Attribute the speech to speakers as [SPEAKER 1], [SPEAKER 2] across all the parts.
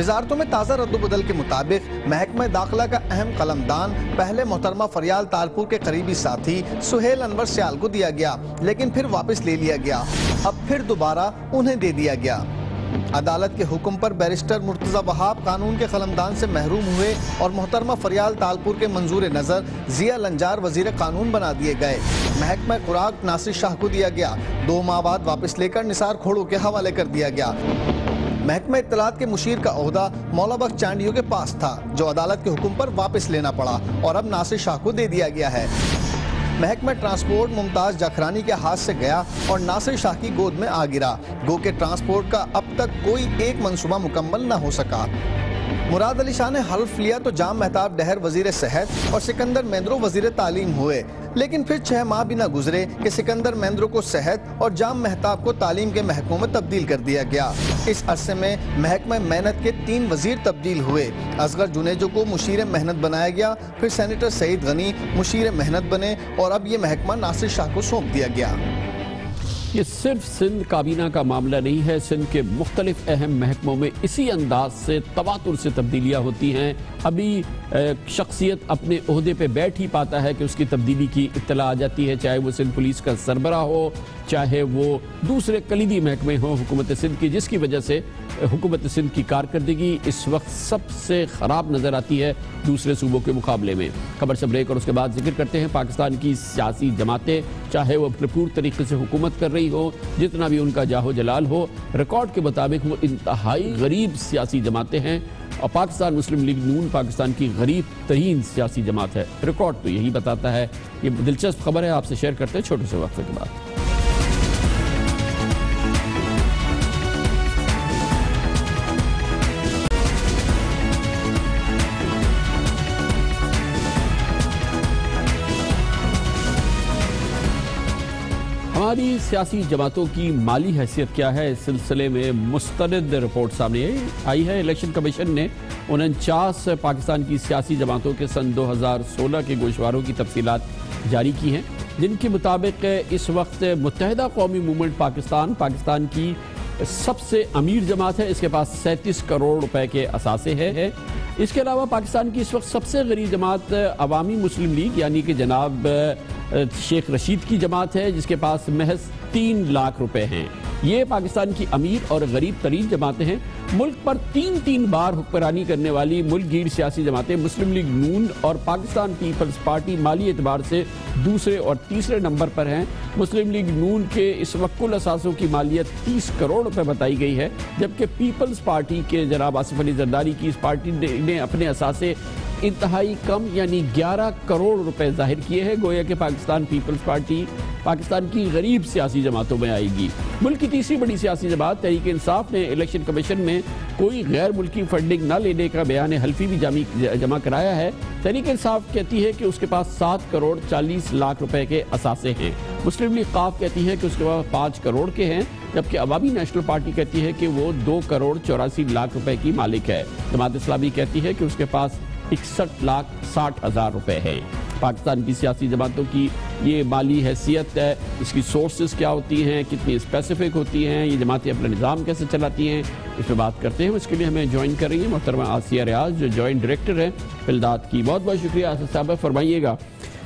[SPEAKER 1] وزارتوں میں تازہ رد و بدل کے مطابق محکمہ داخلہ کا اہم قلمدان پہلے محترمہ فریال تالپور کے قریبی ساتھی سہیل انور سیال کو دیا گیا، لیکن پھر واپس لے لیا گیا، اب پھر دوبارہ انہیں دے دیا گیا۔ عدالت کے حکم پر بیرسٹر مرتضی وہاب قانون کے قلمدان سے محروم ہوئے اور محترمہ فریال تالپور کے منظور نظر ضیاء لنجار وزیر قانون بنا دیے گئے۔ محکمہ خوراک ناصر شاہ کو دیا گیا، 2 ماہ بعد واپس لے کر نثار کھوڑو کے حوالے کر دیا گیا۔ محکمہ اطلاعات کے مشیر کا عہدہ مولا بخش چانڈیو کے پاس تھا، جو عدالت کے حکم پر واپس لینا پڑا اور اب ناصر شاہ کو دے دیا گیا ہے۔ محکمہ ٹرانسپورٹ ممتاز جاکھرانی کے ہاتھ سے گیا اور ناصر شاہ کی گود میں آ گرا، گو کہ ٹرانسپورٹ کا اب تک کوئی ایک منصوبہ مکمل نہ ہو سکا۔ مراد علی شاہ نے حلف لیا تو جام مہتاب ڈہر وزیر صحت اور سکندر مہندرو وزیر تعلیم ہوئے، لیکن پھر 6 ماہ بھی نہ گزرے کہ سکندر مہندرو کو صحت اور جام مہتاب کو تعلیم کے محکموں میں تبدیل کر دیا گیا۔ اس عرصے میں محکمہ محنت کے 3 وزیر تبدیل ہوئے، اصغر جنیجو کو مشیر محنت بنایا گیا، پھر سینیٹر سعید غنی مشیر محنت بنے اور اب یہ محکمہ ناصر شاہ کو سونپ دیا گیا۔
[SPEAKER 2] یہ صرف سندھ کابینہ کا معاملہ نہیں ہے، سندھ کے مختلف اہم محکموں میں اسی انداز سے تواتر سے تبدیلیاں ہوتی ہیں۔ ابھی شخصیت اپنے عہدے پہ بیٹھ ہی پاتا ہے کہ اس کی تبدیلی کی اطلاع آ جاتی ہے، چاہے وہ سندھ پولیس کا سربراہ ہو، چاہے وہ دوسرے کلیدی محکمے ہوں حکومت سندھ کی، جس کی وجہ سے حکومت سندھ کی کارکردگی اس وقت سب سے خراب نظر آتی ہے دوسرے صوبوں کے مقابلے میں۔ خبر سے بریک اور اس کے بعد ذکر کرتے ہیں پاکستان کی سیاسی جماعتیں، چاہے وہ بھرپور طریقے سے حکومت کر رہی ہو، جتنا بھی ان کا جاہو جلال ہو، ریکارڈ کے مطابق وہ انتہائی غریب سیاسی جماعتیں ہیں، اور پاکستان مسلم لیگ نون پاکستان کی غریب ترین سیاسی جماعت ہے۔ ریکارڈ تو یہی بتاتا ہے۔ یہ دلچسپ خبر ہے، آپ سے شیئر کرتے ہیں چھوٹے سے وقفے کے بعد۔ ہماری سیاسی جماعتوں کی مالی حیثیت کیا ہے، اس سلسلے میں مستند رپورٹ سامنے آئی ہے۔ الیکشن کمیشن نے 49 پاکستان کی سیاسی جماعتوں کے سن 2016 کے گوشواروں کی تفصیلات جاری کی ہیں، جن کے مطابق اس وقت متحدہ قومی موومنٹ پاکستان کی سب سے امیر جماعت ہے، اس کے پاس 37 کروڑ روپے کے اثاثے ہیں۔ اس کے علاوہ پاکستان کی اس وقت سب سے غریب جماعت عوامی مسلم لیگ یعنی کہ جناب شیخ رشید کی جماعت ہے، جس کے پاس محض 3 لاکھ روپے ہیں۔ یہ پاکستان کی امیر اور غریب ترین جماعتیں ہیں۔ ملک پر 3 بار حکمرانی کرنے والی ملک گیر سیاسی جماعتیں مسلم لیگ نون اور پاکستان پیپلز پارٹی مالی اعتبار سے دوسرے اور تیسرے نمبر پر ہیں۔ مسلم لیگ نون کے اس وقت کل اثاثوں کی مالیت 30 کروڑ روپے بتائی گئی ہے، جبکہ پیپلز پارٹی کے جناب آصف علی زرداری کی اس پارٹی نے اپنے اثاثے انتہائی کم یعنی 11 کروڑ روپے ظاہر کیے ہیں۔ گویا کہ پاکستان پیپلز پارٹی پاکستان کی غریب سیاسی جماعتوں میں آئے گی۔ ملک کی تیسری بڑی سیاسی جماعت تحریک انصاف نے الیکشن کمیشن میں کوئی غیر ملکی فنڈنگ نہ لینے کا بیان حلفی بھی جمع کرایا ہے۔ تحریک انصاف کہتی ہے کہ اس کے پاس 7 کروڑ 40 لاکھ روپے کے اثاثے ہیں۔ مسلم لیگ قاف کہتی ہے کہ اس کے پاس 5 کروڑ کے ہیں، جبکہ عوامی نیشنل پارٹی کہتی ہے کہ وہ 2 کروڑ 84 لاکھ روپے کی مالک ہے۔ جماعت اسلامی کہتی ہے کہ اس کے پاس 61 لاکھ 60 ہزار روپے ہے۔ پاکستان کی سیاسی جماعتوں کی یہ مالی حیثیت ہے، اس کی سورسز کیا ہوتی ہیں، کتنی اسپیسیفک ہوتی ہیں، یہ جماعتیں اپنا نظام کیسے چلاتی ہیں، اس پہ بات کرتے ہیں۔ اس کے لیے ہمیں جوائن کر رہی ہیں محترمہ آسیہ ریاض، جو جوائنٹ ڈائریکٹر ہیں فلدات کی۔ بہت بہت شکریہ آسیہ صاحبہ، فرمائیے گا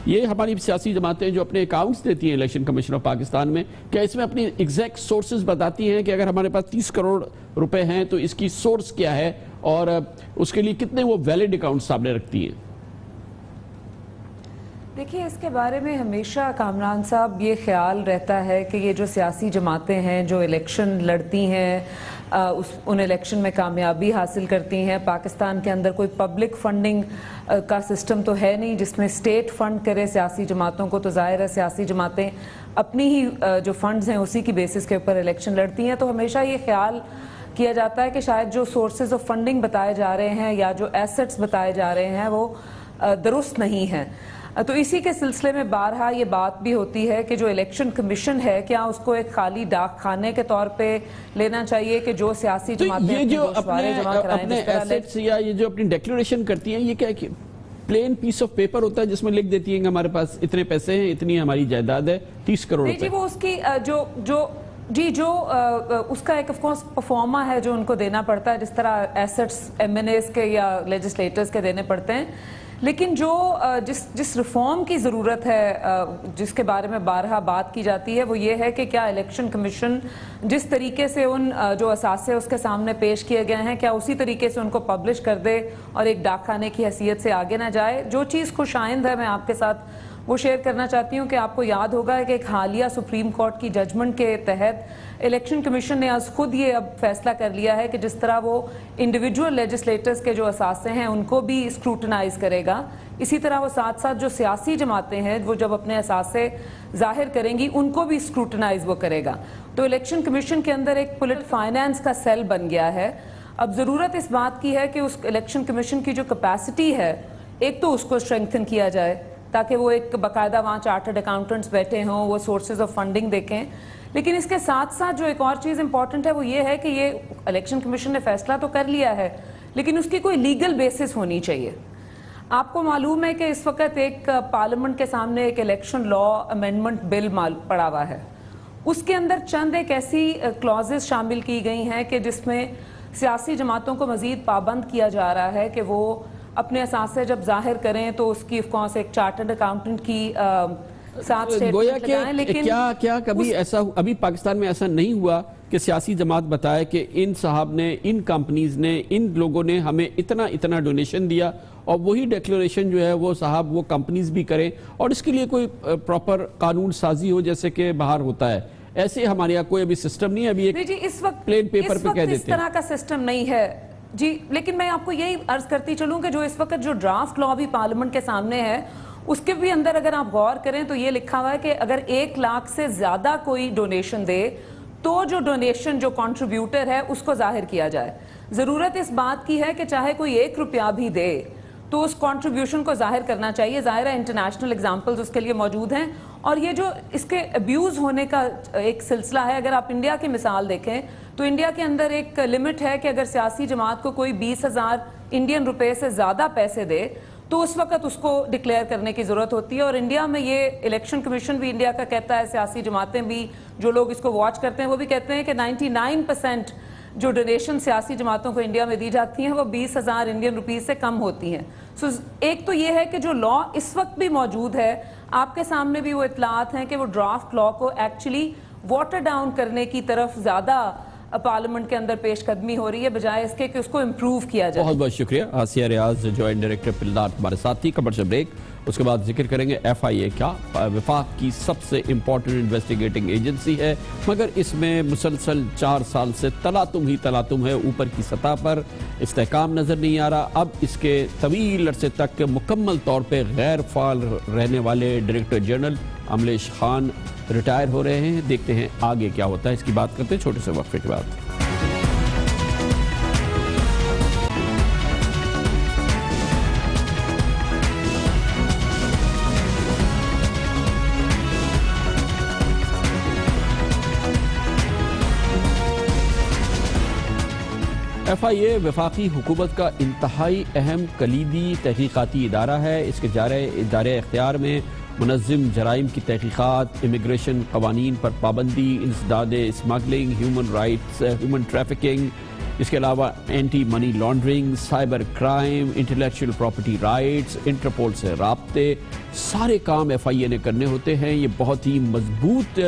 [SPEAKER 2] یہ ہماری سیاسی جماعتیں جو اپنے اکاؤنٹس دیتی ہیں الیکشن کمیشن آف پاکستان میں، کیا اس میں اپنی ایگزیکٹ سورسز بتاتی ہیں کہ اگر ہمارے پاس 30 کروڑ روپے ہیں تو اس کی سورس کیا ہے اور اس کے لیے کتنے وہ ویلڈ اکاؤنٹس سامنے رکھتی ہیں؟
[SPEAKER 3] دیکھیے، اس کے بارے میں ہمیشہ کامران صاحب یہ خیال رہتا ہے کہ یہ جو سیاسی جماعتیں ہیں جو الیکشن لڑتی ہیں، ان الیکشن میں کامیابی حاصل کرتی ہیں، پاکستان کے اندر کوئی پبلک فنڈنگ کا سسٹم تو ہے نہیں جس میں اسٹیٹ فنڈ کرے سیاسی جماعتوں کو، تو ظاہر ہے سیاسی جماعتیں اپنی ہی جو فنڈز ہیں اسی کی بیسس کے اوپر الیکشن لڑتی ہیں۔ تو ہمیشہ یہ خیال کیا جاتا ہے کہ شاید جو سورسز آف فنڈنگ بتائے جا رہے ہیں یا جو ایسٹس بتائے جا رہے ہیں وہ درست نہیں ہیں۔ تو اسی کے سلسلے میں بارہا یہ بات بھی ہوتی ہے کہ جو الیکشن کمیشن ہے کیا اس کو ایک خالی ڈاک خانے کے طور پہ لینا چاہیے کہ جو سیاسی جماعتیں
[SPEAKER 2] یہ جو اپنے ایسٹس یا یہ جو اپنی ڈیکلریشن کرتی ہیں، یہ کیا پلین پیس آف پیپر ہوتا ہے جس میں لکھ دیتی ہیں کہ ہمارے پاس اتنے پیسے ہیں، اتنی ہماری جائیداد ہے، 30 کروڑ روپے؟
[SPEAKER 3] جی، وہ اس کی جو جی جو اس کا ایک آف کورس پرفارما ہے جو ان کو دینا پڑتا ہے، جس طرح ایسٹس ایم این ایز کے یا لیجسلیٹرز کے دینے پڑتے ہیں، لیکن جو جس ریفارم کی ضرورت ہے جس کے بارے میں بارہا بات کی جاتی ہے وہ یہ ہے کہ کیا الیکشن کمیشن جس طریقے سے ان جو اثاثے اس کے سامنے پیش کیے گئے ہیں کیا اسی طریقے سے ان کو پبلش کر دے اور ایک ڈاک خانے کی حیثیت سے آگے نہ جائے. جو چیز خوش آئند ہے میں آپ کے ساتھ وہ شیئر کرنا چاہتی ہوں کہ آپ کو یاد ہوگا کہ ایک حالیہ سپریم کورٹ کی ججمنٹ کے تحت الیکشن کمیشن نے آج خود یہ اب فیصلہ کر لیا ہے کہ جس طرح وہ انڈیویجول لیجسلیٹرز کے جو اثاثے ہیں ان کو بھی اسکروٹنائز کرے گا، اسی طرح وہ ساتھ ساتھ جو سیاسی جماعتیں ہیں وہ جب اپنے اثاثے ظاہر کریں گی ان کو بھی اسکروٹنائز وہ کرے گا. تو الیکشن کمیشن کے اندر ایک پولیٹیکل فائنانس کا سیل بن گیا ہے. اب ضرورت اس بات کی ہے کہ اس الیکشن کمیشن کی جو کیپیسٹی ہے ایک تو اس کو اسٹرینگتھن کیا جائے تاکہ وہ ایک باقاعدہ وہاں چارٹرڈ اکاؤنٹنٹس بیٹھے ہوں، وہ سورسز آف فنڈنگ دیکھیں. لیکن اس کے ساتھ ساتھ جو ایک اور چیز امپورٹنٹ ہے وہ یہ ہے کہ یہ الیکشن کمیشن نے فیصلہ تو کر لیا ہے لیکن اس کی کوئی لیگل بیسس ہونی چاہیے. آپ کو معلوم ہے کہ اس وقت ایک پارلیمنٹ کے سامنے ایک الیکشن لا امینڈمنٹ بل پڑا ہوا ہے. اس کے اندر چند ایک ایسی کلازز شامل کی گئی ہیں کہ جس میں سیاسی جماعتوں کو مزید پابند کیا جا رہا ہے کہ وہ اپنے اثاثے جب ظاہر کریں تو اس کی کون سے ایک چارٹرڈ اکاؤنٹنٹ کی ساتھ
[SPEAKER 2] اسٹیٹمنٹ لگائیں. لیکن کیا کبھی ایسا ابھی پاکستان میں ایسا نہیں ہوا کہ سیاسی جماعت بتائے کہ ان صاحب نے، ان کمپنیز نے، ان لوگوں نے ہمیں اتنا ڈونیشن دیا اور وہی ڈیکلریشن جو ہے وہ صاحب وہ کمپنیز بھی کریں اور اس کے لیے کوئی پراپر قانون سازی ہو جیسے کہ باہر ہوتا ہے؟ ایسے ہمارے یہاں کوئی ابھی سسٹم نہیں ہے. ابھی ایک
[SPEAKER 3] اس وقت
[SPEAKER 2] پلین پیپر پہ کہہ دیتے ہیں
[SPEAKER 3] اس طرح کا سسٹم نہیں ہے جی. لیکن میں آپ کو یہی عرض کرتی چلوں کہ جو اس وقت جو ڈرافٹ لا بھی پارلیمنٹ کے سامنے ہے اس کے بھی اندر اگر آپ غور کریں تو یہ لکھا ہوا ہے کہ اگر 1 لاکھ سے زیادہ کوئی ڈونیشن دے تو جو ڈونیشن جو کنٹریبیوٹر ہے اس کو ظاہر کیا جائے. ضرورت اس بات کی ہے کہ چاہے کوئی 1 روپیہ بھی دے تو اس کنٹریبیوشن کو ظاہر کرنا چاہیے. ظاہر ہے انٹرنیشنل ایگزامپلز اس کے لیے موجود ہیں اور یہ جو اس کے ابیوز ہونے کا ایک سلسلہ ہے. اگر آپ انڈیا کی مثال دیکھیں تو انڈیا کے اندر ایک لمٹ ہے کہ اگر سیاسی جماعت کو کوئی 20,000 انڈین روپے سے زیادہ پیسے دے تو اس وقت اس کو ڈکلیئر کرنے کی ضرورت ہوتی ہے. اور انڈیا میں یہ الیکشن کمیشن بھی انڈیا کا کہتا ہے، سیاسی جماعتیں بھی، جو لوگ اس کو واچ کرتے ہیں وہ بھی کہتے ہیں کہ 99% جو ڈونیشن سیاسی جماعتوں کو انڈیا میں دی جاتی ہیں وہ 20,000 انڈین روپیز سے کم ہوتی ہیں. سو ایک تو یہ ہے کہ جو لا اس وقت بھی موجود ہے آپ کے سامنے بھی وہ اطلاعات ہیں کہ وہ ڈرافٹ لا کو ایکچولی واٹر ڈاؤن کرنے کی طرف زیادہ پارلیمنٹ کے اندر پیش قدمی ہو رہی ہے بجائے اس کے کہ اس کو امپروو کیا جائے.
[SPEAKER 2] بہت بہت شکریہ آسیہ ریاض، جوائنٹ ڈائریکٹر پلدار ہمارے ساتھ تھی. خبر سے بریک، اس کے بعد ذکر کریں گے FIA کیا وفاق کی سب سے امپورٹنٹ انویسٹیگیٹنگ ایجنسی ہے مگر اس میں مسلسل 4 سال سے تلاتم ہے، اوپر کی سطح پر استحکام نظر نہیں آ رہا. اب اس کے طویل عرصے تک مکمل طور پہ غیر فعال رہنے والے ڈائریکٹر جنرل املیش خان ریٹائر ہو رہے ہیں. دیکھتے ہیں آگے کیا ہوتا ہے، اس کی بات کرتے ہیں چھوٹے سے وقفے کے بعد. FIA وفاقی حکومت کا انتہائی اہم کلیدی تحقیقاتی ادارہ ہے. اس کے دائرہ اختیار میں منظم جرائم کی تحقیقات، امیگریشن قوانین پر پابندی، انسداد اسمگلنگ، ہیومن ٹریفکنگ، اس کے علاوہ anti money laundering, cyber crime, intellectual property rights, Interpol سے رابطے، سارے کام FIA نے کرنے ہوتے ہیں. یہ بہت ہی مضبوط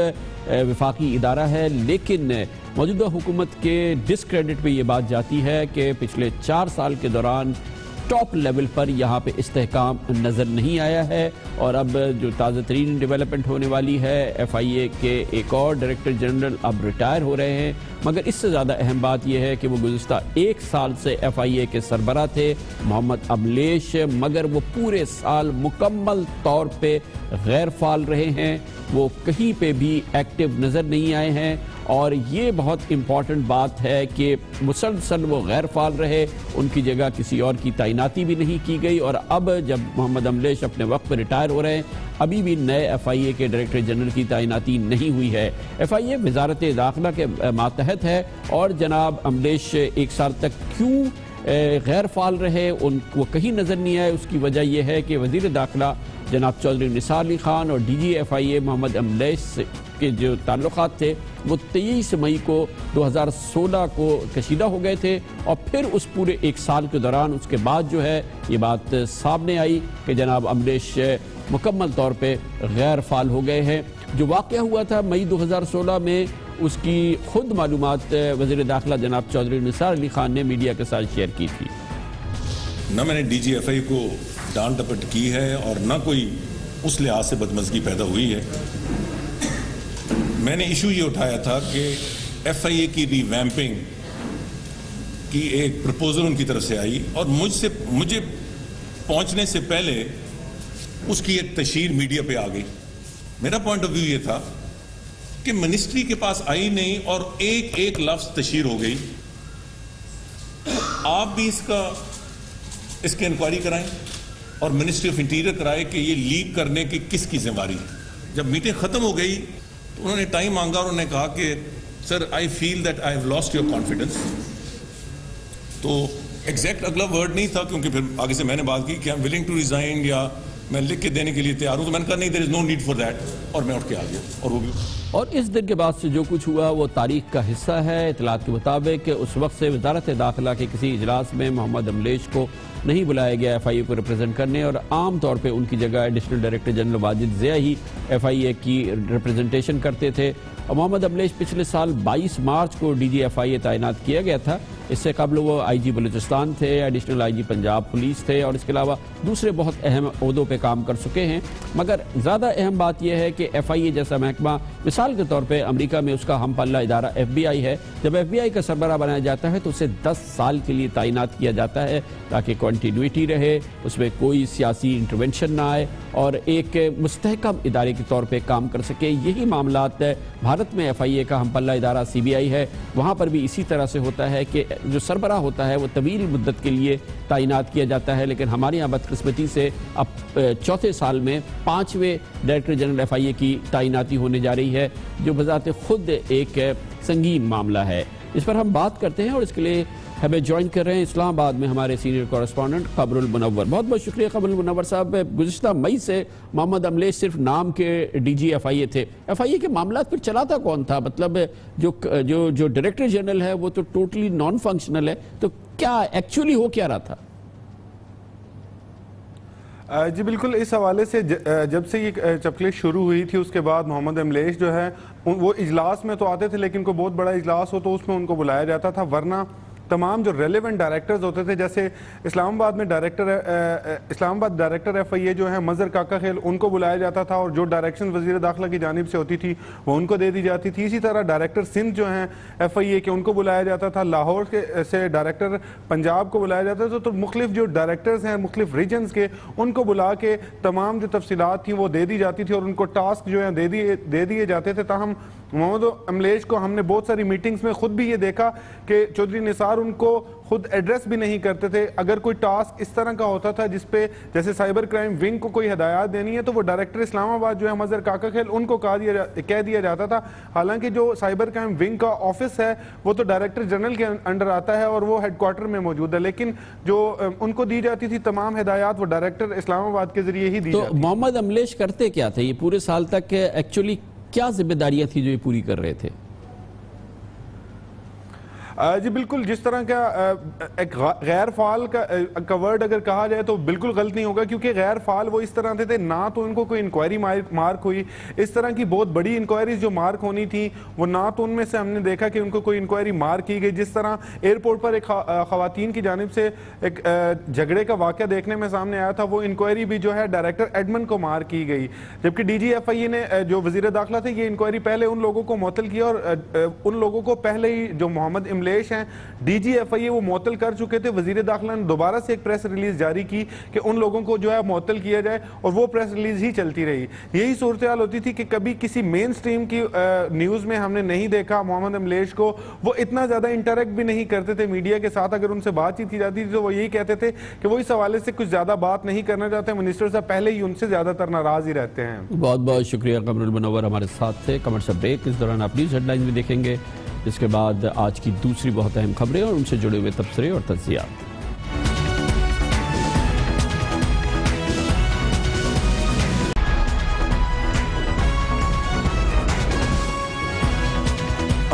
[SPEAKER 2] وفاقی ادارہ ہے لیکن موجودہ حکومت کے ڈسکریڈٹ پہ یہ بات جاتی ہے کہ پچھلے 4 سال کے دوران ٹاپ لیول پر یہاں پہ استحکام نظر نہیں آیا ہے. اور اب جو تازہ ترین ڈیولپمنٹ ہونے والی ہے، FIA کے ایک اور ڈائریکٹر جنرل اب ریٹائر ہو رہے ہیں. مگر اس سے زیادہ اہم بات یہ ہے کہ وہ گزشتہ 1 سال سے FIA کے سربراہ تھے محمد املیش، مگر وہ پورے سال مکمل طور پہ غیر فعال رہے ہیں، وہ کہیں پہ بھی ایکٹیو نظر نہیں آئے ہیں. اور یہ بہت امپورٹنٹ بات ہے کہ مسلسل وہ غیر فعال رہے، ان کی جگہ کسی اور کی تعیناتی بھی نہیں کی گئی. اور اب جب محمد املیش اپنے وقت پہ ریٹائر ہو رہے ہیں ابھی بھی نئے FIA کے ڈائریکٹر جنرل کی تعیناتی نہیں ہوئی ہے. FIA وزارت داخلہ کے ماتحت ہے اور جناب املیش 1 سال تک کیوں غیر فعال رہے وہ کہیں نظر نہیں آئے. اس کی وجہ یہ ہے کہ وزیر داخلہ جناب چودھری نثار علی خان اور ڈی جی ایف آئی اے محمد املیش کے جو تعلقات تھے وہ 23 مئی کو 2016 کو کشیدہ ہو گئے تھے، اور پھر اس پورے ایک سال کے دوران اس کے بعد جو ہے یہ بات سامنے آئی کہ جناب املیش مکمل طور پہ غیر فعال ہو گئے ہیں۔ جو واقعہ ہوا تھا مئی 2016 میں، اس کی خود معلومات وزیر داخلہ جناب چودھری نثار علی خان نے میڈیا کے ساتھ شیئر کی تھی۔
[SPEAKER 4] نہ میں نے ڈی جی ایف آئی کو ڈانٹ ڈپٹ کی ہے اور نہ کوئی اس لحاظ سے بدمزگی پیدا ہوئی ہے۔ میں نے ایشو یہ اٹھایا تھا کہ ایف آئی اے کی ری ویمپنگ کی ایک پرپوزل ان کی طرف سے آئی، اور مجھے پہنچنے سے پہلے اس کی ایک تشہیر میڈیا پہ آ گئی۔ میرا پوائنٹ آف ویو یہ تھا کہ منسٹری کے پاس آئی نہیں اور ایک لفظ تشہیر ہو گئی۔ آپ بھی اس کے انکوائری کرائیں اور منسٹری آف انٹیریئر کرائے کہ یہ لیک کرنے کی کس کی ذمہ داری ہے۔ جب میٹنگ ختم ہو گئی تو انہوں نے ٹائم مانگا اور انہوں نے کہا کہ sir I feel that I have lost your confidence. تو ایگزیکٹ اگلا ورڈ نہیں تھا، کیونکہ پھر آگے سے میں نے بات کی کہ I'm willing to resign یا میں لکھ کے دینے کے لیے تیار ہوں، تو میں نے کہا نہیں، دیر از نو نیڈ فار دیٹ، اور میں اٹھ کے آ گیا اور وہ بھی۔
[SPEAKER 2] اور اس دن کے بعد سے جو کچھ ہوا وہ تاریخ کا حصہ ہے۔ اطلاعات کے مطابق کہ اس وقت سے وزارت داخلہ کے کسی اجلاس میں محمد املیش کو نہیں بلایا گیا ایف آئی اے کو ریپرزینٹ کرنے، اور عام طور پہ ان کی جگہ additional director general Wajid Zia ہی ایف آئی اے کی ریپرزنٹیشن کرتے تھے۔ اور محمد املیش پچھلے سال 22 مارچ کو ڈی جی ایف آئی اے تعینات کیا گیا تھا۔ اس سے قبل وہ آئی جی بلوچستان تھے، additional I G Punjab police تھے، اور اس کے علاوہ دوسرے بہت اہم عہدوں پہ کام کر چکے ہیں۔ مگر زیادہ اہم بات یہ ہے کہ ایف آئی اے جیسا محکمہ مثال کے طور پہ امریکہ میں اس کا ہم پلہ ادارہ ایف بی آئی ہے، جب ایف بی آئی کا سربراہ بنایا جاتا ہے تو اسے 10 سال کے لیے تعینات کیا جاتا ہے تاکہ کنٹینیوٹی رہے، اس میں کوئی سیاسی انٹرونشن نہ آئے اور ایک مستحکم ادارے کے طور پہ کام کر سکے۔ یہی معاملات بھارت میں ایف آئی اے کا ہم پلہ ادارہ سی بی آئی ہے، وہاں پر بھی اسی طرح سے ہوتا ہے کہ جو سربراہ ہوتا ہے وہ طویل مدت کے لیے تعینات کیا جاتا ہے، لیکن ہمارے یہاں بدقسمتی سے اب چوتھے سال میں 5ویں director general F I A کی تعیناتی ہونے جا رہی ہے، جو بذات خود ایک سنگین معاملہ ہے۔ اس پر ہم بات کرتے ہیں اور اس کے لیے ہمیں جوائن کر رہے ہیں اسلام آباد میں ہمارے سینئر کورسپونڈنٹ قمر المنور۔ بہت بہت شکریہ قمر المنور صاحب۔ گزشتہ مئی سے محمد املیش صرف نام کے ڈی جی ایف آئی اے تھے، ایف آئی اے کے معاملات پھر چلاتا کون تھا؟ مطلب جو ڈائریکٹر جنرل ہے وہ تو ٹوٹلی نان فنکشنل ہے، تو کیا ایکچولی ہو کیا رہا تھا؟
[SPEAKER 5] جی بالکل، اس حوالے سے جب سے یہ چپکلے شروع ہوئی تھی اس کے بعد محمد املیش جو ہے وہ اجلاس میں تو آتے تھے، لیکن کوئی بہت بڑا اجلاس ہو تو اس میں ان کو بلایا جاتا تھا، ورنہ تمام جو ریلیونٹ ڈائریکٹرز ہوتے تھے، جیسے اسلام آباد میں ڈائریکٹر ایف آئی اے جو ہیں مظہر کاکا خیل، ان کو بلایا جاتا تھا اور جو ڈائریکشن وزیر داخلہ کی جانب سے ہوتی تھی وہ ان کو دے دی جاتی تھی۔ اسی طرح ڈائریکٹر سندھ جو ہیں ایف آئی اے کے، ان کو بلایا جاتا تھا، لاہور سے ڈائریکٹر پنجاب کو بلایا جاتا تھا، تو مختلف جو ڈائریکٹرز ہیں مختلف ریجنز کے، ان کو بلا کے تمام جو تفصیلات تھیں وہ دے دی جاتی تھی اور ان کو ٹاسک جو ہیں دے دیے جاتے تھے۔ تاہم محمد املیش کو ہم نے بہت ساری میٹنگز میں خود بھی یہ دیکھا کہ چودھری نثار ان کو خود ایڈریس بھی نہیں کرتے تھے۔ اگر کوئی ٹاسک اس طرح کا ہوتا تھا جس پہ جیسے سائبر کرائم ونگ کو کوئی ہدایات دینی ہے تو وہ ڈائریکٹر اسلام آباد جو ہے مظہر کاکا خیل، ان کو کہہ دیا جاتا تھا، حالانکہ جو سائبر کرائم ونگ کا آفس ہے وہ تو ڈائریکٹر جنرل کے انڈر آتا ہے اور وہ ہیڈ کوارٹر میں موجود ہے، لیکن جو ان کو دی جاتی تھی تمام ہدایات وہ ڈائریکٹر اسلام آباد کے ذریعے ہی دی جاتی تھی۔
[SPEAKER 2] تو محمد املیش کرتے کیا تھے یہ پورے سال تک؟ ایکچولی کیا ذمہ داریاں تھی جو یہ پوری کر رہے تھے؟
[SPEAKER 5] جی بالکل، جس طرح کا ایک غیر فعال کا ورڈ اگر کہا جائے تو بالکل غلط نہیں ہوگا، کیونکہ غیر فعال وہ اس طرح تھے نہ تو ان کو کوئی انکوائری مارک ہوئی، اس طرح کی بہت بڑی انکوائریز جو مارک ہونی تھی وہ نہ تو ان میں سے ہم نے دیکھا کہ ان کو کوئی انکوائری مارک کی گئی۔ جس طرح ایئرپورٹ پر ایک خواتین کی جانب سے ایک جھگڑے کا واقعہ دیکھنے میں سامنے آیا تھا، وہ انکوائری بھی جو ہے ڈائریکٹر ایڈمن کو مارک کی گئی، جبکہ ڈی جی ایف آئی اے نے جو وزیر داخلہ تھے یہ انکوائری پہلے ان لوگوں کو معطل کیا، اور ان لوگوں کو پہلے ہی جو محمد املیش ہیں ڈی جی ایف آئی اے وہ معطل کر چکے تھے۔ وزیر داخلہ نے دوبارہ سے ایک پریس ریلیز جاری کی کہ ان لوگوں کو جو ہے معطل کیا جائے، اور وہ پریس ریلیز ہی چلتی رہی۔ یہی صورتحال ہوتی تھی کہ کبھی کسی مین سٹریم کی نیوز میں ہم نے نہیں دیکھا محمد املیش کو، وہ اتنا زیادہ انٹریکٹ بھی نہیں کرتے تھے میڈیا کے ساتھ۔ اگر ان سے بات چیت کی جاتی تھی تو وہ یہی کہتے تھے کہ وہ اس حوالے سے کچھ زیادہ بات نہیں کرنا چاہتے، منسٹر صاحب پہلے ہی ان سے زیادہ تر ناراض ہی رہتے ہیں۔
[SPEAKER 2] بہت بہت شکریہ قمر المنور ہمارے ساتھ تھے۔ کمر سے بریک، اس دوران آپ نیوز ہیڈ لائنز بھی دیکھیں گے، اس کے بعد آج کی دوسری بہت اہم خبریں اور ان سے جڑے ہوئے تبصرے اور تجزیات۔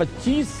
[SPEAKER 2] 25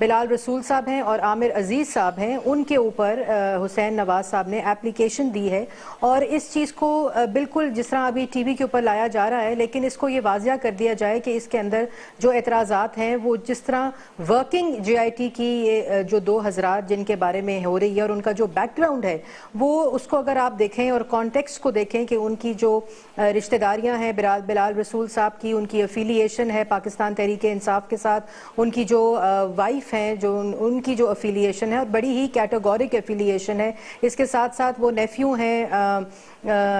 [SPEAKER 6] بلال رسول صاحب ہیں اور عامر عزیز صاحب ہیں، ان کے اوپر حسین نواز صاحب نے اپلیکیشن دی ہے، اور اس چیز کو بالکل جس طرح ابھی ٹی وی کے اوپر لایا جا رہا ہے، لیکن اس کو یہ واضح کر دیا جائے کہ اس کے اندر جو اعتراضات ہیں وہ جس طرح ورکنگ جے آئی ٹی کی جو دو حضرات جن کے بارے میں ہو رہی ہے اور ان کا جو بیک گراؤنڈ ہے وہ اس کو اگر آپ دیکھیں اور کانٹیکسٹ کو دیکھیں کہ ان کی جو رشتہ داریاں ہیں بلال رسول صاحب کی، ان کی افیلیشن ہے پاکستان تحریک انصاف کے ساتھ، ان کی جو وائف ہیں جو ان کی جو افیلیشن ہے اور بڑی ہی کیٹیگورک افیلیشن ہے، اس کے ساتھ ساتھ وہ نیفیو ہیں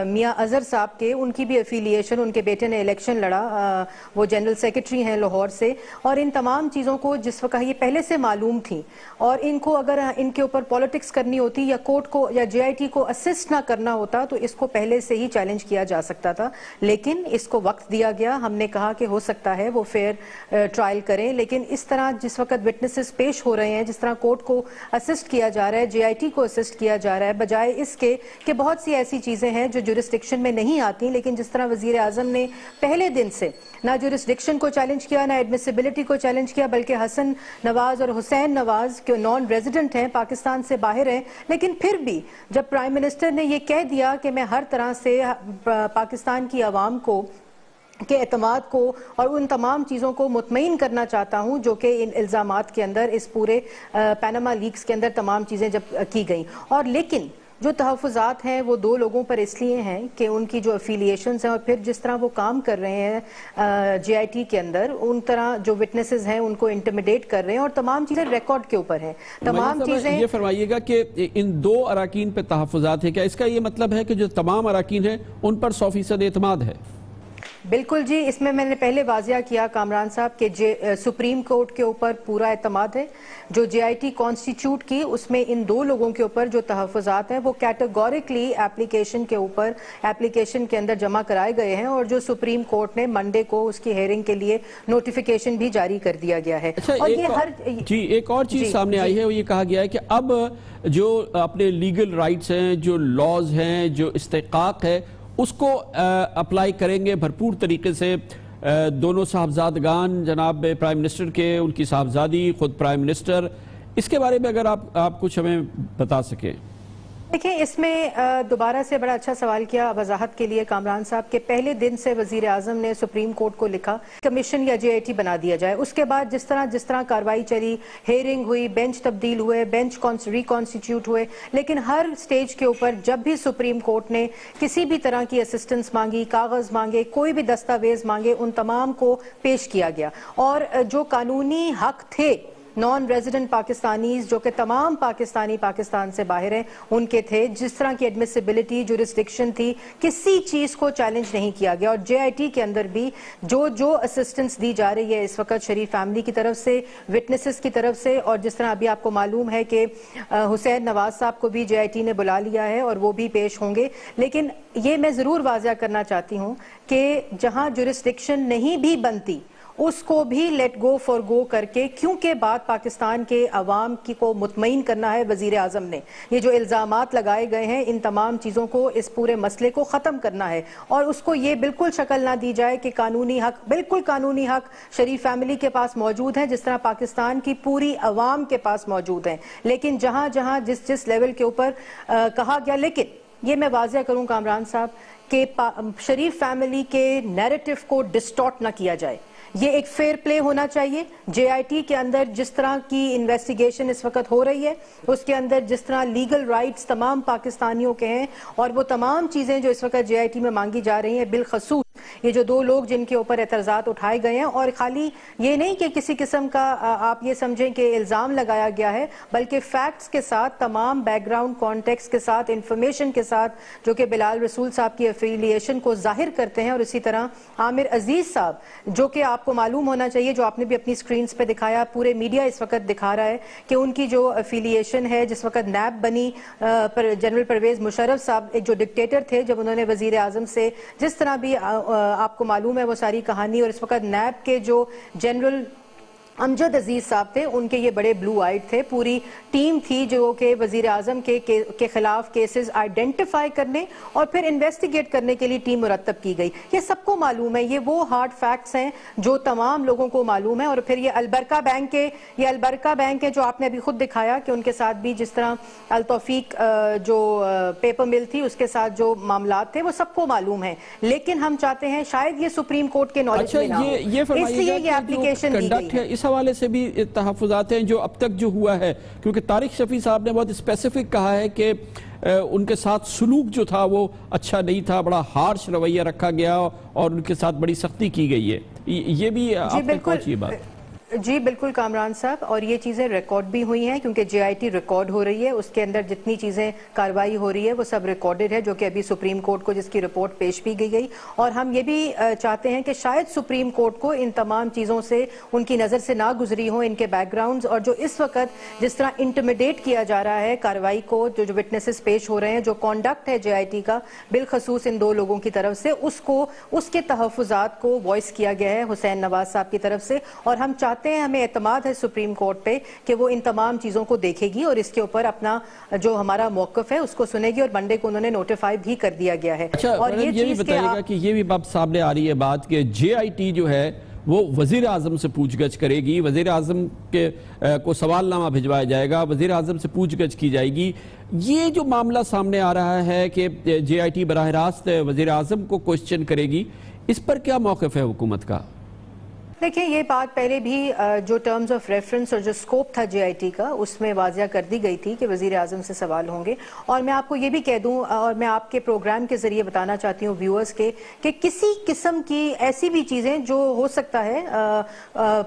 [SPEAKER 6] میاں اظہر صاحب کے، ان کی بھی افیلیشن، ان کے بیٹے نے الیکشن لڑا، وہ جنرل سیکرٹری ہیں لاہور سے، اور ان تمام چیزوں کو جس وقت یہ پہلے سے معلوم تھیں اور ان کو اگر ان کے اوپر پالیٹکس کرنی ہوتی یا کورٹ کو یا جے آئی ٹی کو اسسٹ نہ کرنا ہوتا تو اس کو پہلے سے ہی چیلنج کیا جا سکتا تھا، لیکن اس کو وقت دیا گیا۔ ہم نے کہا کہ ہو سکتا ہے وہ فیئر ٹرائل کریں، لیکن اس طرح جس وقت وٹنسز پیش ہو رہے ہیں، جس طرح کورٹ کو اسسٹ کیا جا رہا ہے، جے آئی ٹی کو اسسٹ کیا جا رہا ہے، بجائے اس کے کہ بہت سی ایسی چیزیں ہیں جو جورسڈکشن میں نہیں آتی، لیکن جس طرح وزیر اعظم نے پہلے دن سے نہ جورسڈکشن کو چیلنج کیا، نہ ایڈمیسیبلٹی کو چیلنج کیا، بلکہ حسن نواز اور حسین نواز کے نان ریزیڈنٹ ہیں، پاکستان سے باہر ہیں، لیکن پھر بھی جب پرائم منسٹر نے یہ کہہ دیا کہ میں ہر طرح سے پاکستان کی عوام کو کے اعتماد کو اور ان تمام چیزوں کو مطمئن کرنا چاہتا ہوں جو کہ ان الزامات کے اندر اس پورے پیناما لیکس کے اندر تمام چیزیں جب کی گئیں، اور لیکن جو تحفظات ہیں وہ دو لوگوں پر اس لیے ہیں کہ ان کی جو افیلیشنز ہیں اور پھر جس طرح وہ کام کر رہے ہیں جے آئی ٹی کے اندر، ان طرح جو وٹنسز ہیں ان کو انٹیمیڈیٹ کر رہے ہیں، اور تمام چیزیں ریکارڈ کے اوپر ہیں، تمام چیزیں۔
[SPEAKER 2] یہ فرمائیے گا کہ ان دو اراکین پہ تحفظات ہیں، کیا اس کا یہ مطلب ہے کہ جو تمام اراکین ہیں ان پر 100% اعتماد ہے؟
[SPEAKER 6] بالکل جی، اس میں نے پہلے واضح کیا کامران صاحب کہ سپریم کورٹ کے اوپر پورا اعتماد ہے، جو جے آئی ٹی کانسٹیٹیوٹ کی اس میں ان دو لوگوں کے اوپر جو تحفظات ہیں وہ کیٹیگورکلی ایپلیکیشن کے اوپر ایپلیکیشن کے اندر جمع کرائے گئے ہیں، اور جو سپریم کورٹ نے منڈے کو اس کی ہیئرنگ کے لیے نوٹیفیکیشن بھی جاری کر دیا گیا ہے۔
[SPEAKER 2] اور یہ ایک اور چیز سامنے آئی ہے، وہ یہ کہا گیا ہے کہ اب جو اپنے لیگل رائٹس ہیں، جو لاز ہیں، جو استحقاق ہے، اس کو اپلائی کریں گے بھرپور طریقے سے۔ دونوں صاحبزادگان جناب پرائم منسٹر کے، ان کی صاحبزادی، خود پرائم منسٹر، اس کے بارے میں اگر آپ کچھ ہمیں بتا سکیں۔
[SPEAKER 6] دیکھیں، اس میں دوبارہ سے بڑا اچھا سوال کیا وضاحت کے لیے کامران صاحب کے پہلے دن سے وزیر اعظم نے سپریم کورٹ کو لکھا کمیشن یا جے آئی ٹی بنا دیا جائے، اس کے بعد جس طرح کاروائی چلی، ہیئرنگ ہوئی، بینچ تبدیل ہوئے، بینچ ریکانسٹیٹیوٹ ہوئے، لیکن ہر سٹیج کے اوپر جب بھی سپریم کورٹ نے کسی بھی طرح کی اسسٹنس مانگی، کاغذ مانگے، کوئی بھی دستاویز مانگے، ان تمام کو پیش کیا گیا، اور جو قانونی حق تھے نان ریزیڈنٹ پاکستانیز جو کہ تمام پاکستان سے باہر ہیں ان کے تھے، جس طرح کی ایڈمیسیبلٹی جورسڈکشن تھی، کسی چیز کو چیلنج نہیں کیا گیا، اور جے آئی ٹی کے اندر بھی جو اسسٹنس دی جا رہی ہے اس وقت شریف فیملی کی طرف سے، وٹنسز کی طرف سے، اور جس طرح ابھی آپ کو معلوم ہے کہ حسین نواز صاحب کو بھی جے آئی ٹی نے بلا لیا ہے اور وہ بھی پیش ہوں گے، لیکن یہ میں ضرور واضح کرنا چاہتی ہوں کہ جہاں جورسڈکشن نہیں بھی بنتی اس کو بھی لیٹ گو فار گو کر کے، کیونکہ بات پاکستان کے عوام کی کو مطمئن کرنا ہے، وزیر اعظم نے یہ جو الزامات لگائے گئے ہیں ان تمام چیزوں کو، اس پورے مسئلے کو ختم کرنا ہے، اور اس کو یہ بالکل شکل نہ دی جائے کہ قانونی حق، بالکل قانونی حق شریف فیملی کے پاس موجود ہے، جس طرح پاکستان کی پوری عوام کے پاس موجود ہیں، لیکن جہاں جس لیول کے اوپر کہا گیا، لیکن یہ میں واضح کروں کامران صاحب کہ شریف فیملی کے نیریٹو کو ڈسٹارٹ نہ کیا جائے، یہ ایک فیئر پلے ہونا چاہیے۔ جے آئی ٹی کے اندر جس طرح کی انویسٹیگیشن اس وقت ہو رہی ہے، اس کے اندر جس طرح لیگل رائٹس تمام پاکستانیوں کے ہیں، اور وہ تمام چیزیں جو اس وقت جے آئی ٹی میں مانگی جا رہی ہیں، بالخصوص یہ جو دو لوگ جن کے اوپر اعتراضات اٹھائے گئے ہیں، اور خالی یہ نہیں کہ کسی قسم کا آپ یہ سمجھیں کہ الزام لگایا گیا ہے، بلکہ فیکٹس کے ساتھ، تمام بیک گراؤنڈ کانٹیکس کے ساتھ، انفارمیشن کے ساتھ، جو کہ بلال رسول صاحب کی افیلیشن کو ظاہر کرتے ہیں، اور اسی طرح عامر عزیز صاحب جو کہ آپ کو معلوم ہونا چاہیے، جو آپ نے بھی اپنی سکرینز پہ دکھایا، پورے میڈیا اس وقت دکھا رہا ہے کہ ان کی جو افیلیشن ہے، جس وقت نیب بنی جنرل پرویز مشرف صاحب ایک جو ڈکٹیٹر تھے، جب انہوں نے وزیر اعظم سے جس طرح بھی آپ کو معلوم ہے وہ ساری کہانی، اور اس وقت نیب کے جو جنرل امجد عزیز صاحب تھے, ان کے یہ بڑے بلو آئیڈ تھے. پوری ٹیم تھی جو کہ وزیر اعظم کے خلاف کیسز آئیڈینٹیفائی کرنے اور پھر انویسٹیگیٹ کرنے کے لیے ٹیم مرتب کی گئی. یہ سب کو معلوم ہے, یہ وہ ہارڈ فیکٹس ہیں جو تمام لوگوں کو معلوم ہے. اور پھر یہ البرکہ بینک ہے جو آپ نے ابھی خود دکھایا کہ ان کے ساتھ بھی جس طرح التوفیق جو پیپر مل تھی اس کے ساتھ جو معاملات تھے وہ سب کو معلوم ہے. لیکن ہم چاہتے ہیں شاید یہ سپریم کورٹ کے نالج میں نہ ہو, اس لیے یہ اپلیکیشن دی گئی ہے.
[SPEAKER 2] اس حوالے سے بھی تحفظات ہیں جو اب تک جو ہوا ہے, کیونکہ طارق شفیع صاحب نے بہت اسپیسیفک کہا ہے کہ ان کے ساتھ سلوک جو تھا وہ اچھا نہیں تھا, بڑا ہارش رویہ رکھا گیا اور ان کے ساتھ بڑی سختی کی گئی ہے. یہ بھی آپ نے پہنچی بات.
[SPEAKER 6] جی بالکل کامران صاحب, اور یہ چیزیں ریکارڈ بھی ہوئی ہیں کیونکہ جے آئی ٹی ریکارڈ ہو رہی ہے, اس کے اندر جتنی چیزیں کاروائی ہو رہی ہے وہ سب ریکارڈڈ ہے جو کہ ابھی سپریم کورٹ کو جس کی رپورٹ پیش بھی گئی. اور ہم یہ بھی چاہتے ہیں کہ شاید سپریم کورٹ کو ان تمام چیزوں سے ان کی نظر سے نہ گزری ہوں, ان کے بیک گراؤنڈز اور جو اس وقت جس طرح انٹیمیڈیٹ کیا جا رہا ہے کاروائی کو, جو وٹنسز پیش ہو رہے ہیں, جو کانڈکٹ ہے جے آئی ٹی کا بالخصوص ان دو لوگوں کی طرف سے, اس کے تحفظات کو وائس کیا گیا ہے حسین نواز صاحب کی طرف سے. اور ہم چاہتے ہیں, ہمیں اعتماد ہے سپریم کورٹ پہ کہ وہ ان تمام چیزوں کو دیکھے گی اور اس کے اوپر اپنا جو ہمارا موقف ہے اس کو سنے گی, اور منڈے کو انہوں نے نوٹیفائی بھی کر دیا گیا ہے.
[SPEAKER 2] اور یہ بھی بتائیے گا کہ یہ بھی بات سامنے آ رہی ہے بات کہ جے آئی ٹی جو ہے وہ وزیر اعظم سے پوچھ گچھ کرے گی, وزیر اعظم کو سوال نامہ بھجوایا جائے گا, وزیر اعظم سے پوچھ گچھ کی جائے گی. یہ جو معاملہ سامنے آ رہا ہے کہ جے آئی ٹی براہ راست وزیر اعظم کو کوسچن کرے گی, اس پر کیا موقف ہے حکومت کا؟
[SPEAKER 6] دیکھیں یہ بات پہلے بھی جو ٹرمز آف ریفرنس اور جو سکوپ تھا جے آئی ٹی کا اس میں واضح کر دی گئی تھی کہ وزیر اعظم سے سوال ہوں گے. اور میں آپ کو یہ بھی کہہ دوں, اور میں آپ کے پروگرام کے ذریعے بتانا چاہتی ہوں ویورز کے, کہ کسی قسم کی ایسی بھی چیزیں جو ہو سکتا ہے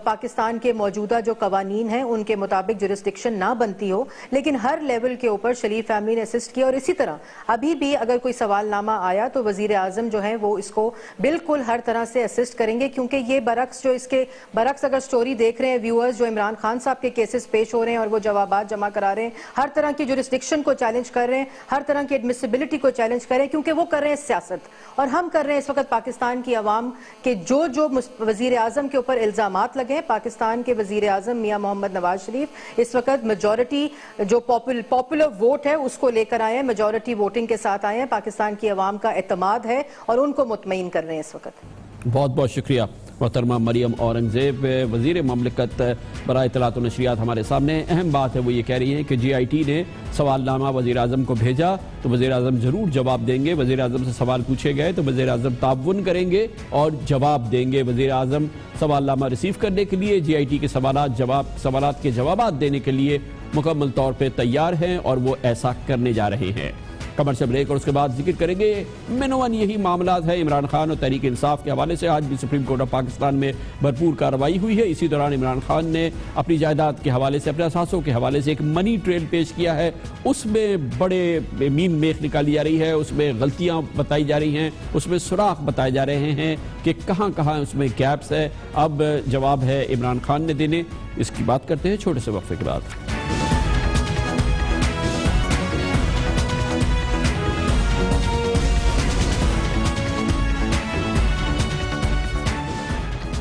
[SPEAKER 6] پاکستان کے موجودہ جو قوانین ہیں ان کے مطابق جورسڈکشن نہ بنتی ہو, لیکن ہر لیول کے اوپر شریف فیملی نے اسسٹ کیا. اور اسی طرح ابھی بھی اگر کوئی سوال نامہ آیا تو وزیر اعظم جو ہے وہ اس کو بالکل ہر طرح سے اسسٹ کریں گے, کیونکہ یہ برعکس جو اس کے برعکس اگر سٹوری دیکھ رہے ہیں ویورز, جو عمران خان صاحب کے کیسز پیش ہو رہے ہیں اور وہ جوابات جمع کرا رہے ہیں, ہر طرح کی جورسڈکشن کو چیلنج کر رہے ہیں, ہر طرح کی ایڈمیسیبلٹی کو چیلنج کر رہے ہیں, کیونکہ وہ کر رہے ہیں سیاست. اور ہم کر رہے ہیں اس وقت پاکستان کی عوام کے جو وزیر اعظم کے اوپر الزامات لگے ہیں, پاکستان کے وزیر اعظم میاں محمد نواز شریف اس وقت میجورٹی جو پاپولر ووٹ ہے اس کو لے کر آئے ہیں, میجورٹی ووٹنگ کے ساتھ آئے ہیں, پاکستان کی عوام کا اعتماد ہے اور ان کو مطمئن کر رہے ہیں اس وقت.
[SPEAKER 2] بہت بہت شکریہ محترمہ مریم اورنگزیب, وزیر مملکت برائے اطلاعات و نشریات. ہمارے سامنے اہم بات ہے وہ یہ کہہ رہی ہیں کہ جے آئی ٹی نے سوال نامہ وزیر اعظم کو بھیجا تو وزیر اعظم ضرور جواب دیں گے, وزیر اعظم سے سوال پوچھے گئے تو وزیر اعظم تعاون کریں گے اور جواب دیں گے. وزیر اعظم سوال نامہ ریسیو کرنے کے لیے, جے آئی ٹی کے سوالات کے جوابات دینے کے لیے مکمل طور پہ تیار ہیں اور وہ ایسا کرنے جا رہے ہیں. کمرشل بریک اور اس کے بعد ذکر کریں گے منوان یہی معاملات ہیں عمران خان اور تحریک انصاف کے حوالے سے. آج بھی سپریم کورٹ آف پاکستان میں بھرپور کارروائی ہوئی ہے. اسی دوران عمران خان نے اپنی جائیداد کے حوالے سے, اپنے اثاثوں کے حوالے سے ایک منی ٹریل پیش کیا ہے. اس میں بڑے مین میخ نکالی جا رہی ہے, اس میں غلطیاں بتائی جا رہی ہیں, اس میں سراخ بتائے جا رہے ہیں کہ کہاں کہاں اس میں گیپس ہے. اب جواب ہے عمران خان نے دینے. اس کی بات کرتے ہیں چھوٹے سے وقفے کے بعد.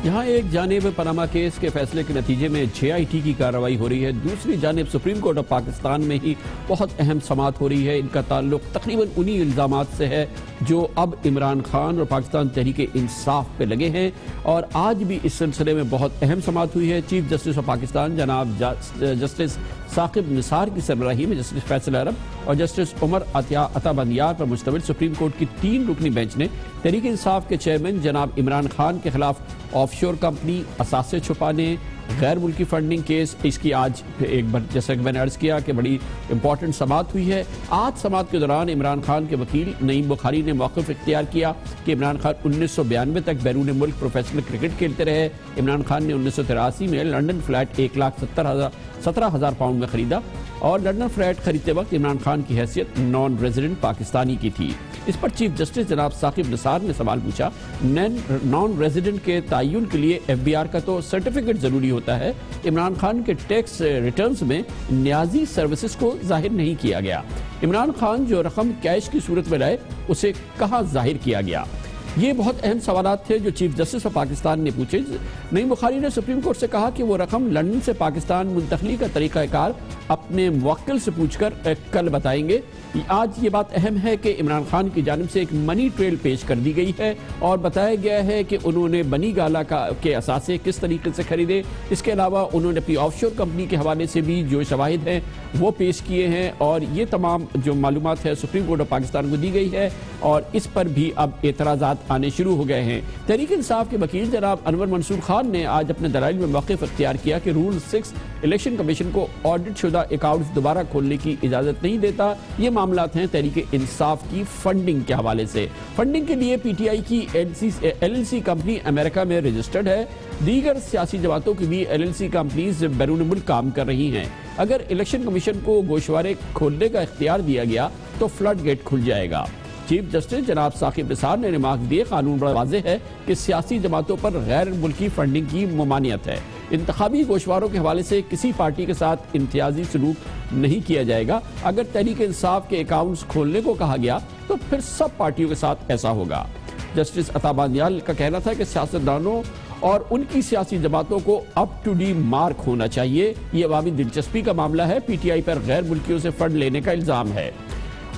[SPEAKER 2] یہاں ایک جانب پاناما کیس کے فیصلے کے نتیجے میں جے آئی ٹی کی کارروائی ہو رہی ہے, دوسری جانب سپریم کورٹ آف پاکستان میں ہی بہت اہم سماعت ہو رہی ہے. ان کا تعلق تقریباً انہی الزامات سے ہے جو اب عمران خان اور پاکستان تحریک انصاف پہ لگے ہیں, اور آج بھی اس سلسلے میں بہت اہم سماعت ہوئی ہے. چیف جسٹس آف پاکستان جناب جسٹس ثاقب نثار کی سربراہی میں جسٹس فیصل عرب اور جسٹس عمر عطا بندیار پر مشتمل سپریم کورٹ کی 3 رکنی بینچ نے تحریک انصاف کے چیئرمین جناب عمران خان کے خلاف آف شور کمپنی, اثاثے چھپانے, غیر ملکی فنڈنگ کیس, اس کی آج ایک بار جیسا کہ میں نے عرض کیا کہ بڑی امپورٹنٹ سماعت ہوئی ہے. آج سماعت کے دوران عمران خان کے وکیل نعیم بخاری نے موقف اختیار کیا کہ عمران خان 1992 تک بیرون ملک پروفیشنل کرکٹ کھیلتے رہے. عمران خان نے 1983 میں لنڈن فلیٹ 1,17,000 پاؤنڈ میں خریدا اور لنڈن فلیٹ خریدتے وقت عمران خان کی حیثیت نان ریزیڈنٹ پاکستانی کی تھی. اس پر چیف جسٹس جناب ثاقب نثار نے سوال پوچھا, نان ریزیڈنٹ کے تعین کے لیے ایف بی آر کا تو سرٹیفکیٹ ضروری ہوتا ہے, عمران خان کے ٹیکس ریٹرنز میں نیازی سروسز کو ظاہر نہیں کیا گیا. عمران خان جو رقم کیش کی صورت میں لائے اسے کہاں ظاہر کیا گیا؟ یہ بہت اہم سوالات تھے جو چیف جسٹس آف پاکستان نے پوچھے. نعیم بخاری نے سپریم کورٹ سے کہا کہ وہ رقم لندن سے پاکستان منتقلی کا طریقہ کار اپنے موکل سے پوچھ کر کل بتائیں گے. آج یہ بات اہم ہے کہ عمران خان کی جانب سے ایک منی ٹریل پیش کر دی گئی ہے اور بتایا گیا ہے کہ انہوں نے بنی گالا کے اثاثے کس طریقے سے خریدے. اس کے علاوہ انہوں نے اپنی آف شور کمپنی کے حوالے سے بھی جو شواہد ہیں وہ پیش کیے ہیں اور یہ تمام جو معلومات ہے سپریم کورٹ آف پاکستان کو دی گئی ہے اور اس پر بھی اب اعتراضات آنے شروع ہو گئے ہیں. تحریک انصاف کے وکیل جناب انور منصور خان نے آج اپنے دلائل میں موقف اختیار کیا کہ رول 6 الیکشن کمیشن کو آڈٹ شدہ اکاؤنٹس دوبارہ کھولنے کی اجازت نہیں دیتا. یہ معاملات ہیں تحریک انصاف کی فنڈنگ کے حوالے سے. فنڈنگ کے لیے پی ٹی آئی کی ایل ایل سی کمپنی امریکہ میں رجسٹرڈ ہے. دیگر سیاسی جماعتوں کی بھی ایل ایل سی کمپنیز بیرون ملک کام کر رہی ہیں. اگر الیکشن کمیشن کو گوشوارے کھولنے کا اختیار دیا گیا تو فلڈ گیٹ کھل جائے گا. چیف جسٹس جناب ثاقب نثار نے ریمارک دیے قانون بڑا واضح ہے کہ سیاسی جماعتوں پر غیر ملکی فنڈنگ کی ممانعت ہے. انتخابی گوشواروں کے حوالے سے کسی پارٹی کے ساتھ امتیازی سلوک نہیں کیا جائے گا. اگر تحریک انصاف کے اکاؤنٹس کھولنے کو کہا گیا تو پھر سب پارٹیوں کے ساتھ ایسا ہوگا. جسٹس عطا بانیال کا کہنا تھا کہ سیاستدانوں اور ان کی سیاسی جماعتوں کو اپ ٹو ڈی مارک ہونا چاہیے. یہ عوامی دلچسپی کا معاملہ ہے. پی ٹی آئی پر غیر ملکیوں سے فنڈ لینے کا الزام ہے.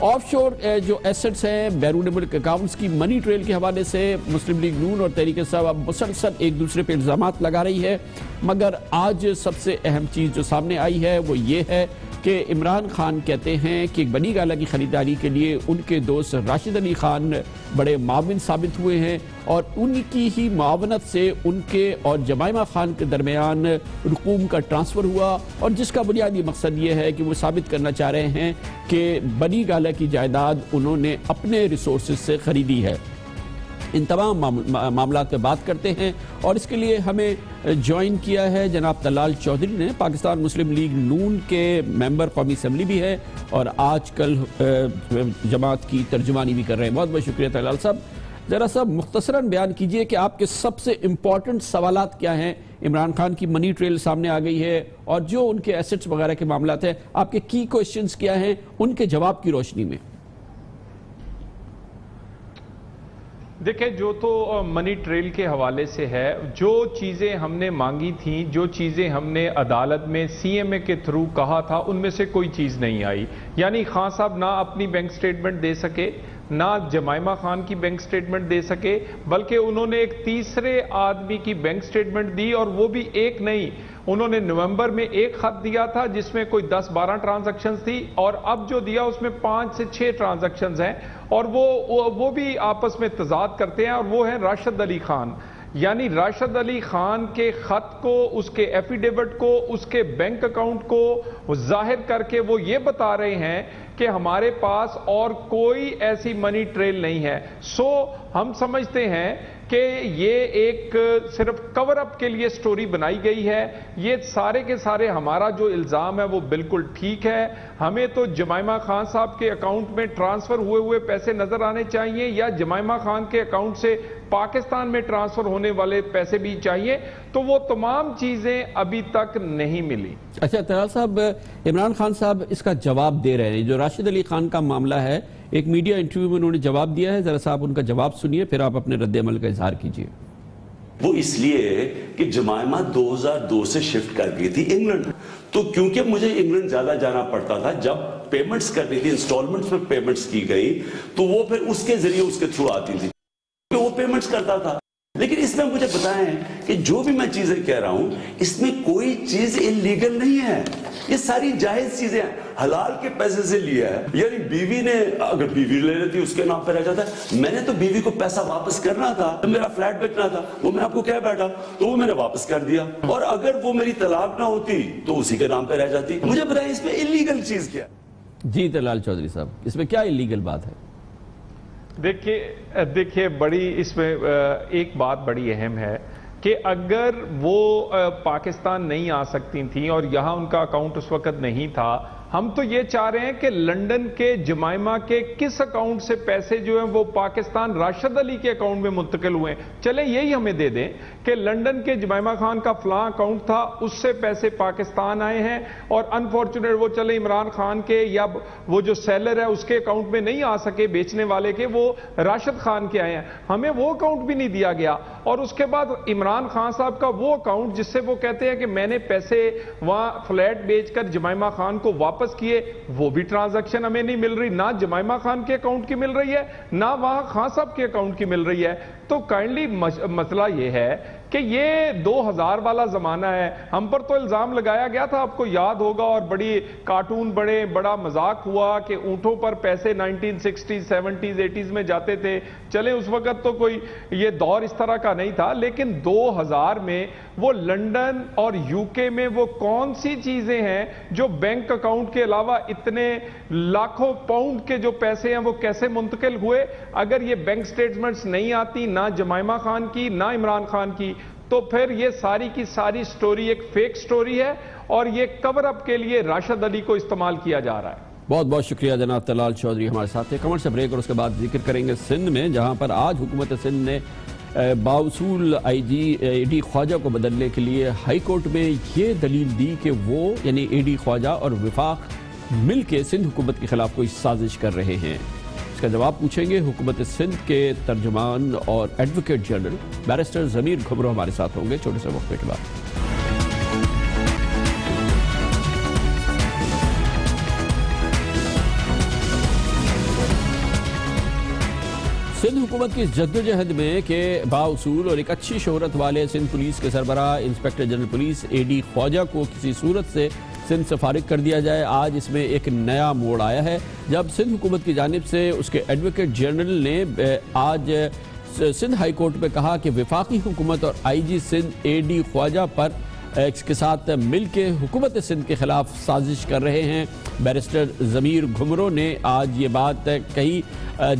[SPEAKER 2] آف شور جو ایسٹس ہیں بیرون ملک اکاؤنٹس کی منی ٹریل کے حوالے سے مسلم لیگ نون اور تحریک انصاف اب مسلسل ایک دوسرے پہ الزامات لگا رہی ہے. مگر آج سب سے اہم چیز جو سامنے آئی ہے وہ یہ ہے کہ عمران خان کہتے ہیں کہ بنی گالہ کی خریداری کے لیے ان کے دوست راشد علی خان بڑے معاون ثابت ہوئے ہیں اور ان کی ہی معاونت سے ان کے اور جمائمہ خان کے درمیان رقوم کا ٹرانسفر ہوا اور جس کا بنیادی مقصد یہ ہے کہ وہ ثابت کرنا چاہ رہے ہیں کہ بنی گالہ کی جائیداد انہوں نے اپنے ریسورسز سے خریدی ہے. ان تمام معاملات پہ بات کرتے ہیں اور اس کے لیے ہمیں جوائن کیا ہے جناب طلال چودھری نے. پاکستان مسلم لیگ نون کے ممبر قومی اسمبلی بھی ہے اور آج کل جماعت کی ترجمانی بھی کر رہے ہیں. بہت بہت شکریہ طلال صاحب. ذرا سا مختصراً بیان کیجئے کہ آپ کے سب سے امپورٹنٹ سوالات کیا ہیں. عمران خان کی منی ٹریل سامنے آ گئی ہے اور جو ان کے ایسٹس وغیرہ کے معاملات ہیں آپ کے کی کوئسچنز کیا ہیں ان کے جواب کی روشنی میں.
[SPEAKER 7] دیکھیں جو تو منی ٹریل کے حوالے سے ہے, جو چیزیں ہم نے مانگی تھیں, جو چیزیں ہم نے عدالت میں سی ایم اے کے تھرو کہا تھا ان میں سے کوئی چیز نہیں آئی. یعنی خان صاحب نہ اپنی بینک سٹیٹمنٹ دے سکے, نہ جمائمہ خان کی بینک سٹیٹمنٹ دے سکے, بلکہ انہوں نے ایک تیسرے آدمی کی بینک سٹیٹمنٹ دی اور وہ بھی ایک نہیں. انہوں نے نومبر میں ایک خط دیا تھا جس میں کوئی 10-12 ٹرانزیکشنز تھی اور اب جو دیا اس میں 5 سے 6 ٹرانزیکشنز ہیں اور وہ بھی آپس میں تضاد کرتے ہیں اور وہ ہیں راشد علی خان. یعنی راشد علی خان کے خط کو, اس کے ایفیڈیوٹ کو, اس کے بینک اکاؤنٹ کو ظاہر کر کے وہ یہ بتا رہے ہیں کہ ہمارے پاس اور کوئی ایسی منی ٹریل نہیں ہے. سو ہم سمجھتے ہیں کہ یہ ایک صرف کور اپ کے لیے سٹوری بنائی گئی ہے. یہ سارے کے سارے ہمارا جو الزام ہے وہ بالکل ٹھیک ہے. ہمیں تو جمائمہ خان صاحب کے اکاؤنٹ میں ٹرانسفر ہوئے پیسے نظر آنے چاہیے یا جمائمہ خان کے اکاؤنٹ سے پاکستان میں ٹرانسفر ہونے والے پیسے بھی چاہیے. تو وہ تمام چیزیں ابھی تک نہیں ملی.
[SPEAKER 2] اچھا طلال صاحب, عمران خان صاحب اس کا جواب دے رہے ہیں. جو راشد علی خان کا معاملہ ہے ایک میڈیا انٹرویو میں انہوں نے جواب دیا ہے, ذرا صاحب ان کا جواب سنیے پھر آپ اپنے رد عمل کا اظہار کیجیے.
[SPEAKER 8] وہ اس لیے کہ جمائمہ 2002 سے شفٹ کر گئی تھی انگلینڈ, تو کیونکہ مجھے انگلینڈ زیادہ جانا پڑتا تھا, جب پیمنٹس کرنی تھی انسٹالمنٹس میں پیمنٹس کی گئی تو وہ پھر اس کے ذریعے اس کے تھرو آتی تھی, وہ پیمنٹس کرتا تھا. لیکن اس میں مجھے بتائیں کہ جو بھی میں چیزیں کہہ رہا ہوں اس میں کوئی چیز انلیگل نہیں ہے, یہ ساری جائز چیزیں ہیں, حلال کے پیسے سے لیا ہے. یعنی بیوی نے اگر بیوی لے لیتی اس کے نام پہ رہ جاتا ہے. میں نے تو بیوی کو پیسہ واپس کرنا تھا, میرا فلیٹ بیچنا تھا, وہ میں آپ کو کہہ بیٹھا تو وہ میں نے واپس کر دیا, اور اگر وہ میری طلاق نہ ہوتی تو اسی کے نام پہ رہ جاتی. مجھے بتائیں اس میں انلیگل چیز کیا.
[SPEAKER 2] جی طلال چودھری صاحب, اس میں کیا انلیگل بات ہے؟
[SPEAKER 7] دیکھیے بڑی اس میں ایک بات بڑی اہم ہے کہ اگر وہ پاکستان نہیں آ سکتی تھیں اور یہاں ان کا اکاؤنٹ اس وقت نہیں تھا ہم تو یہ چاہ رہے ہیں کہ لنڈن کے جمائمہ کے کس اکاؤنٹ سے پیسے جو ہیں وہ پاکستان راشد علی کے اکاؤنٹ میں منتقل ہوئے ہیں. چلیں یہی ہمیں دے دیں کہ لنڈن کے جمائمہ خان کا فلاں اکاؤنٹ تھا, اس سے پیسے پاکستان آئے ہیں, اور انفارچونیٹ وہ چلے عمران خان کے یا وہ جو سیلر ہے اس کے اکاؤنٹ میں نہیں آ سکے, بیچنے والے کے, وہ راشد خان کے آئے ہیں. ہمیں وہ اکاؤنٹ بھی نہیں دیا گیا. اور اس کے بعد عمران خان صاحب کا وہ اکاؤنٹ جس سے وہ کہتے ہیں کہ میں نے پیسے وہاں فلیٹ بیچ کر جمائمہ خان کو واپس کیے, وہ بھی ٹرانزیکشن ہمیں نہیں مل رہی. نہ جمائمہ خان کے اکاؤنٹ کی مل رہی ہے, نہ وہاں خان صاحب کے اکاؤنٹ کی مل رہی ہے. تو کائنڈلی مسئلہ یہ ہے کہ یہ 2000 والا زمانہ ہے. ہم پر تو الزام لگایا گیا تھا, آپ کو یاد ہوگا, اور بڑی کارٹون بڑا مذاق ہوا کہ اونٹوں پر پیسے 1960s 70s 80s میں جاتے تھے. چلیں اس وقت تو کوئی یہ دور اس طرح کا نہیں تھا, لیکن 2000 میں وہ لنڈن اور یو کے میں وہ کون سی چیزیں ہیں جو بینک اکاؤنٹ کے علاوہ اتنے لاکھوں پاؤنڈ کے جو پیسے ہیں وہ کیسے منتقل ہوئے؟ اگر یہ بینک سٹیٹمنٹس نہیں آتی, نہ جمائمہ خان کی نہ عمران خان کی, تو پھر یہ ساری کی ساری سٹوری ایک فیک سٹوری ہے, اور یہ کور اپ کے لیے راشد علی کو استعمال کیا جا رہا ہے.
[SPEAKER 2] بہت بہت شکریہ جناب طلال چودھری ہمارے ساتھ تھے. کمر سے بریک, اور اس کے بعد ذکر کریں گے سندھ میں, جہاں پر آج حکومت سندھ نے باوصول آئی جی اے ڈی خواجہ کو بدلنے کے لیے ہائی کورٹ میں یہ دلیل دی کہ وہ یعنی اے ڈی خواجہ اور وفاق مل کے سندھ حکومت کے خلاف کوئی سازش کر رہے ہیں. اس کا جواب پوچھیں گے حکومت سندھ کے ترجمان اور ایڈوکیٹ جنرل بیرسٹر ضمیر گھمرو ہمارے ساتھ ہوں گے چھوٹے سے وقفے کے بعد. سندھ حکومت کی جدوجہد میں کہ باوصول اور ایک اچھی شہرت والے سندھ پولیس کے سربراہ انسپیکٹر جنرل پولیس اے ڈی خواجہ کو کسی صورت سے سندھ سے فارغ کر دیا جائے, آج اس میں ایک نیا موڑ آیا ہے, جب سندھ حکومت کی جانب سے اس کے ایڈوکیٹ جنرل نے آج سندھ ہائی کورٹ میں کہا کہ وفاقی حکومت اور آئی جی سندھ اے ڈی خواجہ پر کے ساتھ مل کے حکومت سندھ کے خلاف سازش کر رہے ہیں. بیرسٹر ضمیر گھمرو نے آج یہ بات کہی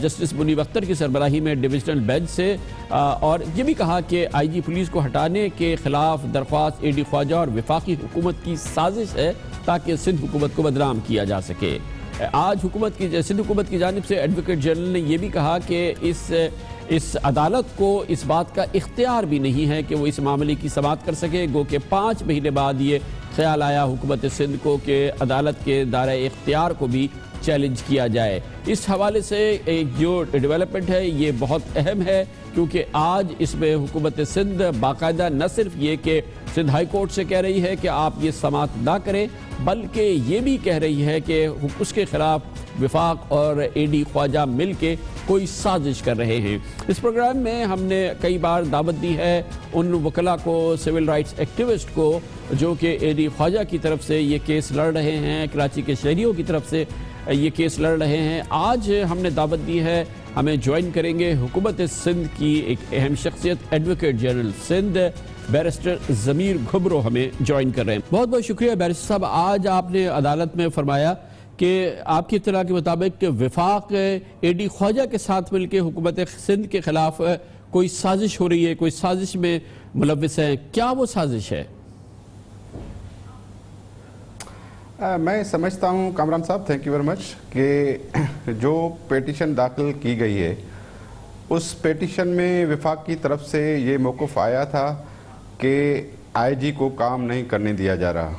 [SPEAKER 2] جسٹس منیب اختر کی سربراہی میں ڈویژنل بینچ سے, اور یہ بھی کہا کہ آئی جی پولیس کو ہٹانے کے خلاف درخواست اے ڈی خواجہ اور وفاقی حکومت کی سازش ہے تاکہ سندھ حکومت کو بدنام کیا جا سکے. آج سندھ حکومت کی جانب سے ایڈوکیٹ جنرل نے یہ بھی کہا کہ اس عدالت کو اس بات کا اختیار بھی نہیں ہے کہ وہ اس معاملے کی سماعت کر سکے, گو کہ 5 مہینے بعد یہ خیال آیا حکومت سندھ کو کہ عدالت کے دائرہ اختیار کو بھی چیلنج کیا جائے. اس حوالے سے ایک جو ڈیولپمنٹ ہے یہ بہت اہم ہے, کیونکہ آج اس میں حکومت سندھ باقاعدہ نہ صرف یہ کہ سندھ ہائی کورٹ سے کہہ رہی ہے کہ آپ یہ سماعت نہ کریں, بلکہ یہ بھی کہہ رہی ہے کہ اس کے خلاف وفاق اور اے ڈی خواجہ مل کے کوئی سازش کر رہے ہیں. اس پروگرام میں ہم نے کئی بار دعوت دی ہے ان وکلاء کو, سول رائٹس ایکٹیوسٹ کو جو کہ اے ڈی خواجہ کی طرف سے یہ کیس لڑ رہے ہیں, کراچی کے شہریوں کی طرف سے یہ کیس لڑ رہے ہیں. آج ہم نے دعوت دی ہے, ہمیں جوائن کریں گے حکومت سندھ کی ایک اہم شخصیت ایڈوکیٹ جنرل سندھ بیرسٹر ضمیر گھمرو ہمیں جوائن کر رہے ہیں. بہت بہت شکریہ بیرسٹر صاحب. آج آپ نے عدالت میں فرمایا کہ آپ کی اطلاع کے مطابق وفاق اے ڈی خواجہ کے ساتھ مل کے حکومت سندھ کے خلاف کوئی سازش ہو رہی ہے, کوئی سازش میں ملوث ہیں. کیا وہ سازش ہے؟
[SPEAKER 5] میں سمجھتا ہوں کامران صاحب, تھینک یو ویری مچ, کہ جو پیٹیشن داخل کی گئی ہے اس پیٹیشن میں وفاق کی طرف سے یہ موقف آیا تھا کہ آئی جی کو کام نہیں کرنے دیا جا رہا,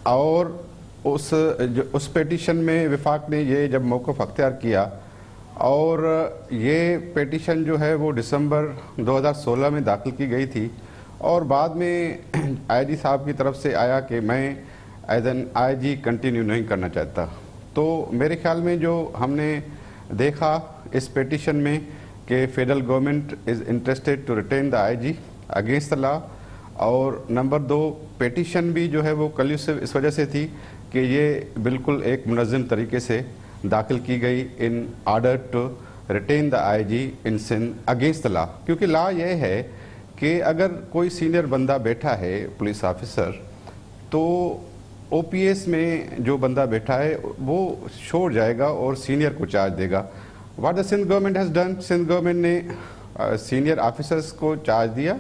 [SPEAKER 5] اور اس پیٹیشن میں وفاق نے یہ جب موقف اختیار کیا, اور یہ پیٹیشن جو ہے وہ دسمبر 2016 میں داخل کی گئی تھی, اور بعد میں آئی جی صاحب کی طرف سے آیا کہ میں as an I G continue نہیں کرنا چاہتا. تو میرے خیال میں جو ہم نے دیکھا اس پیٹیشن میں کہ federal government is interested to retain the I G against the law, اور نمبر 2 پیٹیشن بھی جو ہے وہ کلیوسو اس وجہ سے تھی کہ یہ بالکل ایک منظم طریقے سے داخل کی گئی in order to retain the I G in Sindh against the law. کیونکہ لا یہ ہے کہ اگر کوئی سینئر بندہ بیٹھا ہے پولیس آفیسر, تو او پی ایس میں جو بندہ بیٹھا ہے وہ چھوڑ جائے گا اور سینئر کو چارج دے گا. What the Sindh government has done, Sindh government نے سینئر آفیسرز کو چارج دیا,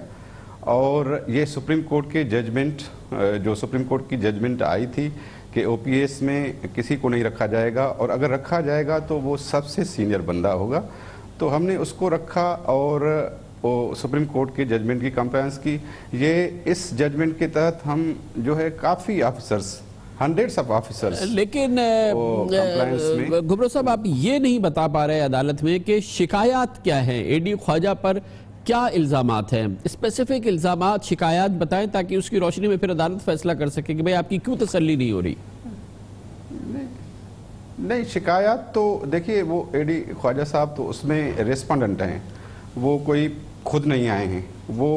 [SPEAKER 5] اور یہ سپریم کورٹ کے ججمنٹ جو سپریم کورٹ کی ججمنٹ آئی تھی کہ OPS میں کسی کو نہیں رکھا جائے گا، اور اگر رکھا جائے گا تو وہ سب سے سینئر بندہ ہوگا. تو ہم نے اس کو رکھا اور سپریم کورٹ کے ججمنٹ کی کمپلائنس کی. یہ اس ججمنٹ کے تحت ہم جو ہے کافی آفیسرز، ہنڈریڈز آف آفیسرز.
[SPEAKER 2] لیکن گھبرو صاحب آپ یہ نہیں بتا پا رہے عدالت میں کہ شکایات کیا ہیں، اے ڈی خواجہ پر کیا الزامات ہیں، اسپیسیفک الزامات، شکایات بتائیں تاکہ اس کی روشنی میں پھر عدالت فیصلہ کر سکے کہ بھئی آپ کی کیوں تسلی نہیں ہو رہی.
[SPEAKER 5] نہیں، شکایات تو دیکھیے وہ اے ڈی خواجہ صاحب تو اس میں ریسپونڈنٹ ہیں، وہ کوئی خود نہیں آئے ہیں، وہ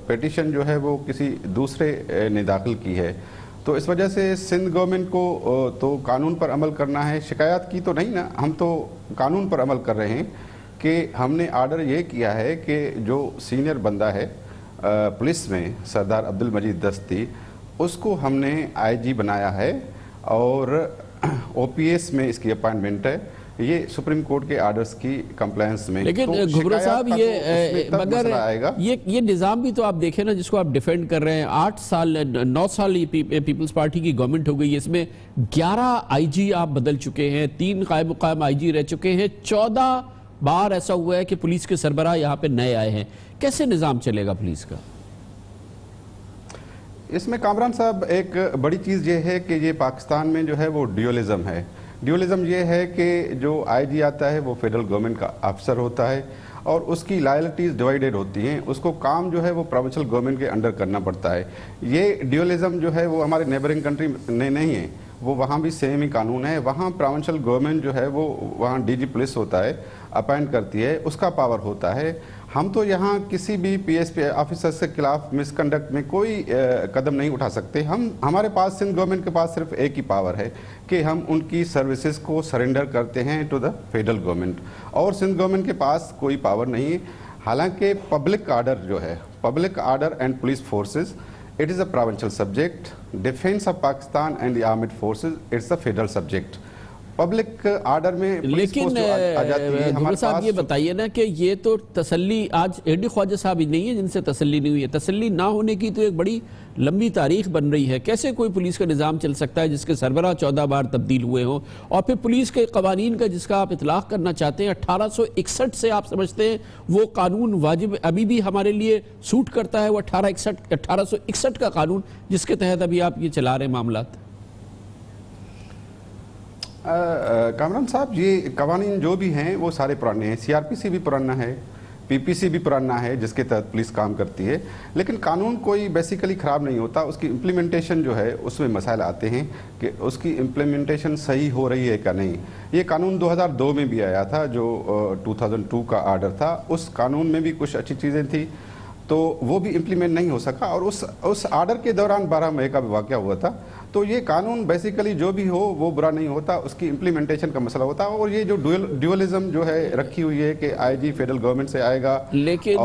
[SPEAKER 5] پیٹیشن جو ہے وہ کسی دوسرے نے داخل کی ہے. تو اس وجہ سے سندھ گورنمنٹ کو تو قانون پر عمل کرنا ہے، شکایات کی تو نہیں نا. ہم تو قانون پر عمل کر رہے ہیں کہ ہم نے آرڈر یہ کیا ہے کہ جو سینئر بندہ ہے پولیس میں سردار عبدالمجید دستی، اس کو ہم نے IG بنایا ہے اور OPS میں اس کی اپائنٹمنٹ ہے. یہ سپریم کورٹ کے آرڈرز کی کمپلائنس میں.
[SPEAKER 2] لیکن گھبرو صاحب مگر یہ نظام بھی تو آپ دیکھیں نا جس کو آپ ڈیفینڈ کر رہے ہیں. 9 سال پیپلز پارٹی کی گورنمنٹ ہو گئی، اس میں 11 IG آپ بدل چکے ہیں، 3 قائم مقام IG رہ چکے ہیں، 14 بار ایسا ہوا ہے کہ پولیس کے سربراہ یہاں پہ نئے آئے ہیں. کیسے نظام چلے گا پولیس کا؟
[SPEAKER 5] اس میں کامران صاحب ایک بڑی چیز یہ ہے کہ یہ پاکستان میں جو ہے وہ ڈیولزم ہے. ڈیولزم یہ ہے کہ جو IG آتا ہے وہ فیڈرل گورنمنٹ کا افسر ہوتا ہے اور اس کی لائلٹیز ڈیوائیڈڈ ہوتی ہیں، اس کو کام جو ہے وہ پروونشل گورنمنٹ کے انڈر کرنا پڑتا ہے. یہ ڈیولزم جو ہے وہ ہمارے نیبرنگ کنٹری میں نہیں ہے، وہ وہاں بھی سیم ہی قانون ہے. وہاں پروونشل گورنمنٹ جو ہے وہ وہاں DG پولیس ہوتا ہے، اپائنٹ کرتی ہے، اس کا پاور ہوتا ہے. ہم تو یہاں کسی بھی PSP آفیسر کے خلاف مس کنڈکٹ میں کوئی قدم نہیں اٹھا سکتے. ہمارے پاس سندھ گورنمنٹ کے پاس صرف ایک ہی پاور ہے کہ ہم ان کی سروسز کو سرنڈر کرتے ہیں ٹو دا فیڈرل گورنمنٹ، اور سندھ گورنمنٹ کے پاس کوئی پاور نہیں ہے. حالانکہ پبلک آرڈر جو ہے، public order and police forces, it is a provincial subject. Defence of Pakistan and the armed forces, it's a federal subject. Public order میں
[SPEAKER 2] لیکن گھبرو صاحب یہ بتائیے نا کہ یہ تو تسلی آج اے ڈی خواجہ صاحب ہی نہیں ہے جن سے تسلی نہیں ہوئی ہے. تسلی نہ ہونے کی تو ایک بڑی لمبی تاریخ بن رہی ہے. کیسے کوئی پولیس کا نظام چل سکتا ہے جس کے سربراہ 14 بار تبدیل ہوئے ہوں، اور پھر پولیس کے قوانین کا جس کا آپ اطلاق کرنا چاہتے ہیں 1861 سے آپ سمجھتے ہیں وہ قانون واجب ابھی بھی ہمارے لیے سوٹ کرتا ہے، وہ 1861 کا قانون جس کے تحت ابھی آپ یہ چلا رہے ہیں معاملات؟
[SPEAKER 5] کامران صاحب یہ قوانین جو بھی ہیں وہ سارے پرانے ہیں. CRPC بھی پرانا ہے، PPC بھی پرانا ہے جس کے تحت پولیس کام کرتی ہے. لیکن قانون کوئی بیسیکلی خراب نہیں ہوتا، اس کی امپلیمنٹیشن جو ہے اس میں مسائل آتے ہیں کہ اس کی امپلیمنٹیشن صحیح ہو رہی ہے کہ نہیں. یہ قانون 2002 میں بھی آیا تھا جو 2002 کا آرڈر تھا. اس قانون میں بھی کچھ اچھی چیزیں تھیں تو وہ بھی امپلیمنٹ نہیں ہو سکا، اور اس آرڈر کے دوران 12 مئی کا بھی واقعہ ہوا تھا. تو یہ قانون بیسیکلی جو بھی ہو وہ برا نہیں ہوتا، اس کی امپلیمنٹیشن کا مسئلہ ہوتا ہے. اور یہ جو ڈیولزم جو ہے رکھی ہوئی ہے کہ IG فیڈرل گورنمنٹ سے آئے گا،
[SPEAKER 2] لیکن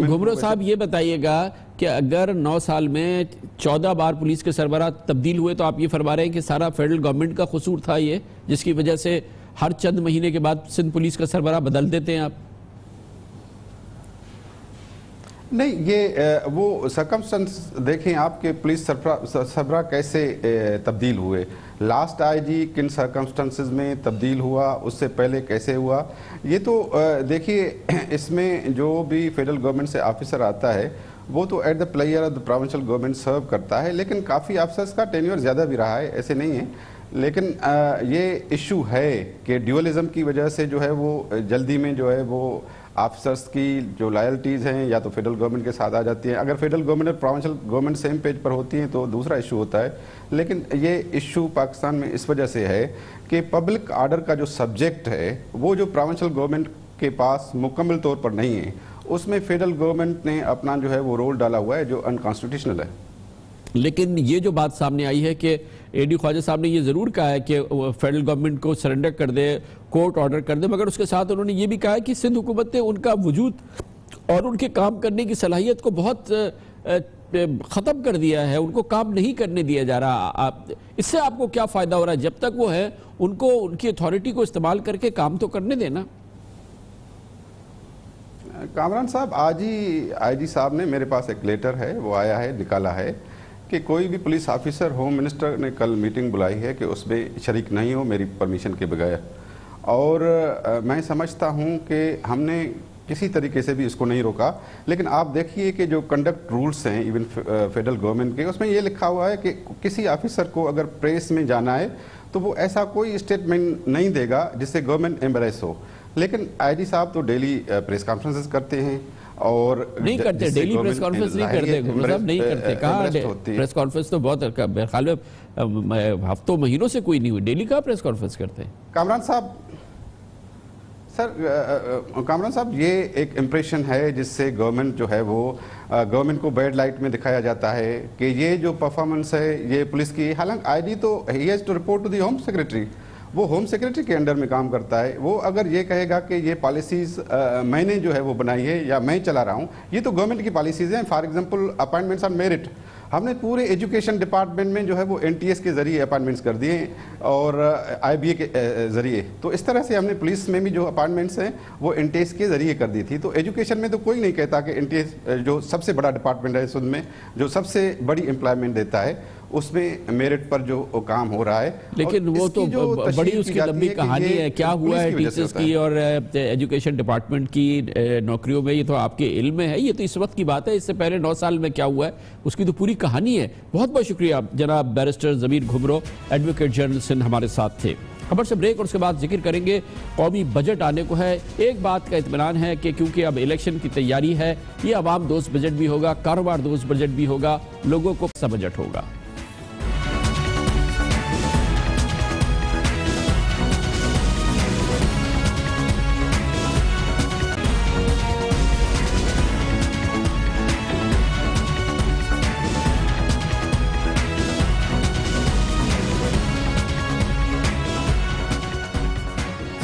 [SPEAKER 2] گھبرو صاحب یہ بتائیے گا کہ اگر 9 سال میں 14 بار پولیس کے سربراہ تبدیل ہوئے تو آپ یہ فرما رہے ہیں کہ سارا فیڈرل گورنمنٹ کا قصور تھا یہ، جس کی وجہ سے ہر چند مہینے کے بعد سندھ پولیس کا سربراہ بدل دیتے ہیں آپ؟
[SPEAKER 5] نہیں، یہ وہ سرکمسٹنس دیکھیں آپ کے پولیس سربراہ کیسے تبدیل ہوئے، لاسٹ IG کن سرکمسٹنسز میں تبدیل ہوا، اس سے پہلے کیسے ہوا. یہ تو دیکھیے اس میں جو بھی فیڈرل گورنمنٹ سے آفیسر آتا ہے وہ تو at the pleasure of the provincial government serve کرتا ہے. لیکن کافی آفیسرز کا ٹینیور زیادہ بھی رہا ہے، ایسے نہیں ہے. لیکن یہ ایشو ہے کہ ڈیولزم کی وجہ سے جو ہے وہ جلدی میں جو ہے وہ آفیسرز کی جو لائلٹیز ہیں یا تو فیڈرل گورنمنٹ کے ساتھ آ جاتی ہیں. اگر فیڈرل گورنمنٹ اور پروونشل گورنمنٹ سیم پیج پر ہوتی ہیں تو دوسرا ایشو ہوتا ہے. لیکن یہ ایشو پاکستان میں اس وجہ سے ہے کہ پبلک آرڈر کا جو سبجیکٹ ہے وہ جو پروونشل گورنمنٹ کے پاس مکمل طور پر نہیں ہے، اس میں فیڈرل گورنمنٹ نے اپنا جو ہے وہ رول ڈالا ہوا ہے جو انکانسٹیٹیوشنل ہے.
[SPEAKER 2] لیکن یہ جو بات سامنے آئی ہے کہ اے ڈی خواجہ صاحب نے یہ ضرور کہا ہے کہ فیڈرل گورنمنٹ کو سرنڈر کر دے، کورٹ آرڈر کر دے، مگر اس کے ساتھ انہوں نے یہ بھی کہا ہے کہ سندھ حکومت نے ان کا وجود اور ان کے کام کرنے کی صلاحیت کو بہت ختم کر دیا ہے، ان کو کام نہیں کرنے دیا جا رہا. اس سے آپ کو کیا فائدہ ہو رہا ہے؟ جب تک وہ ہے ان کو ان کی اتھارٹی کو استعمال کر کے کام تو کرنے دینا.
[SPEAKER 5] کامران صاحب آج ہی IG صاحب نے میرے پاس ایک لیٹر ہے وہ آیا ہے، نکالا ہے کہ کوئی بھی پولیس آفیسر ہوم منسٹر نے کل میٹنگ بلائی ہے کہ اس میں شریک نہیں ہو میری پرمیشن کے بغیر، اور میں سمجھتا ہوں کہ ہم نے کسی طریقے سے بھی اس کو نہیں روکا. لیکن آپ دیکھیے کہ جو کنڈکٹ رولز ہیں ایون فیڈرل گورنمنٹ کے، اس میں یہ لکھا ہوا ہے کہ کسی آفیسر کو اگر پریس میں جانا ہے تو وہ ایسا کوئی اسٹیٹمنٹ نہیں دے گا جس سے گورنمنٹ ایمبریس ہو. لیکن آئی جی صاحب تو ڈیلی پریس کانفرنسز کرتے ہیں اور
[SPEAKER 2] نہیں کرتے، ڈیلی پریس کانفرنس نہیں کرتے گھمر صاحب، نہیں کرتے. کہاں پریس کانفرنس تو بہت خیال میں ہفتوں مہینوں سے کوئی نہیں ہوئی، ڈیلی کہاں پریس کانفرنس کرتے ہیں
[SPEAKER 5] کامران صاحب؟ سر کامران صاحب یہ ایک امپریشن ہے جس سے گورنمنٹ جو ہے وہ گورنمنٹ کو بیڈ لائٹ میں دکھایا جاتا ہے کہ یہ جو پرفارمنس ہے یہ پولیس کی، حالانکہ آئی ڈی تو he has to report to the home secretary, وہ ہوم سیکریٹری کے انڈر میں کام کرتا ہے. وہ اگر یہ کہے گا کہ یہ پالیسیز میں نے جو ہے وہ بنائی ہے یا میں چلا رہا ہوں، یہ تو گورنمنٹ کی پالیسیز ہیں. For example appointments on merit, ہم نے پورے ایجوکیشن ڈپارٹمنٹ میں جو ہے وہ این ٹی ایس کے ذریعے اپائنٹمنٹس کر دیے اور آئی بی اے کے ذریعے. تو اس طرح سے ہم نے پولیس میں بھی جو اپائنٹمنٹس ہیں وہ این ٹی ایس کے ذریعے کر دی تھی. تو ایجوکیشن میں تو کوئی نہیں کہتا کہ این ٹی ایس جو سب سے بڑا ڈپارٹمنٹ ہے سندھ میں، جو سب سے بڑی امپلائمنٹ دیتا ہے، اس میں میرٹ پر جو کام ہو رہا ہے.
[SPEAKER 2] لیکن وہ تو بڑی اس کی لمبی کہانی ہے، کیا ہوا ہے ٹیچرز کی اور ایجوکیشن ڈپارٹمنٹ کی نوکریوں میں، یہ تو آپ کے علم میں ہے. یہ تو اس وقت کی بات ہے، اس سے پہلے 9 سال میں کیا ہوا ہے اس کی تو پوری کہانی ہے. بہت بہت شکریہ جناب بیرسٹر ضمیر گھمرو، ایڈوکیٹ جنرل سندھ ہمارے ساتھ تھے. خبر سے بریک اور اس کے بعد ذکر کریں گے قومی بجٹ آنے کو ہے. ایک بات کا اطمینان ہے کہ کیونکہ اب الیکشن کی تیاری ہے، یہ عوام دوست بجٹ بھی ہوگا، کاروبار دوست بجٹ بھی ہوگا، لوگوں کو سا بجٹ ہوگا.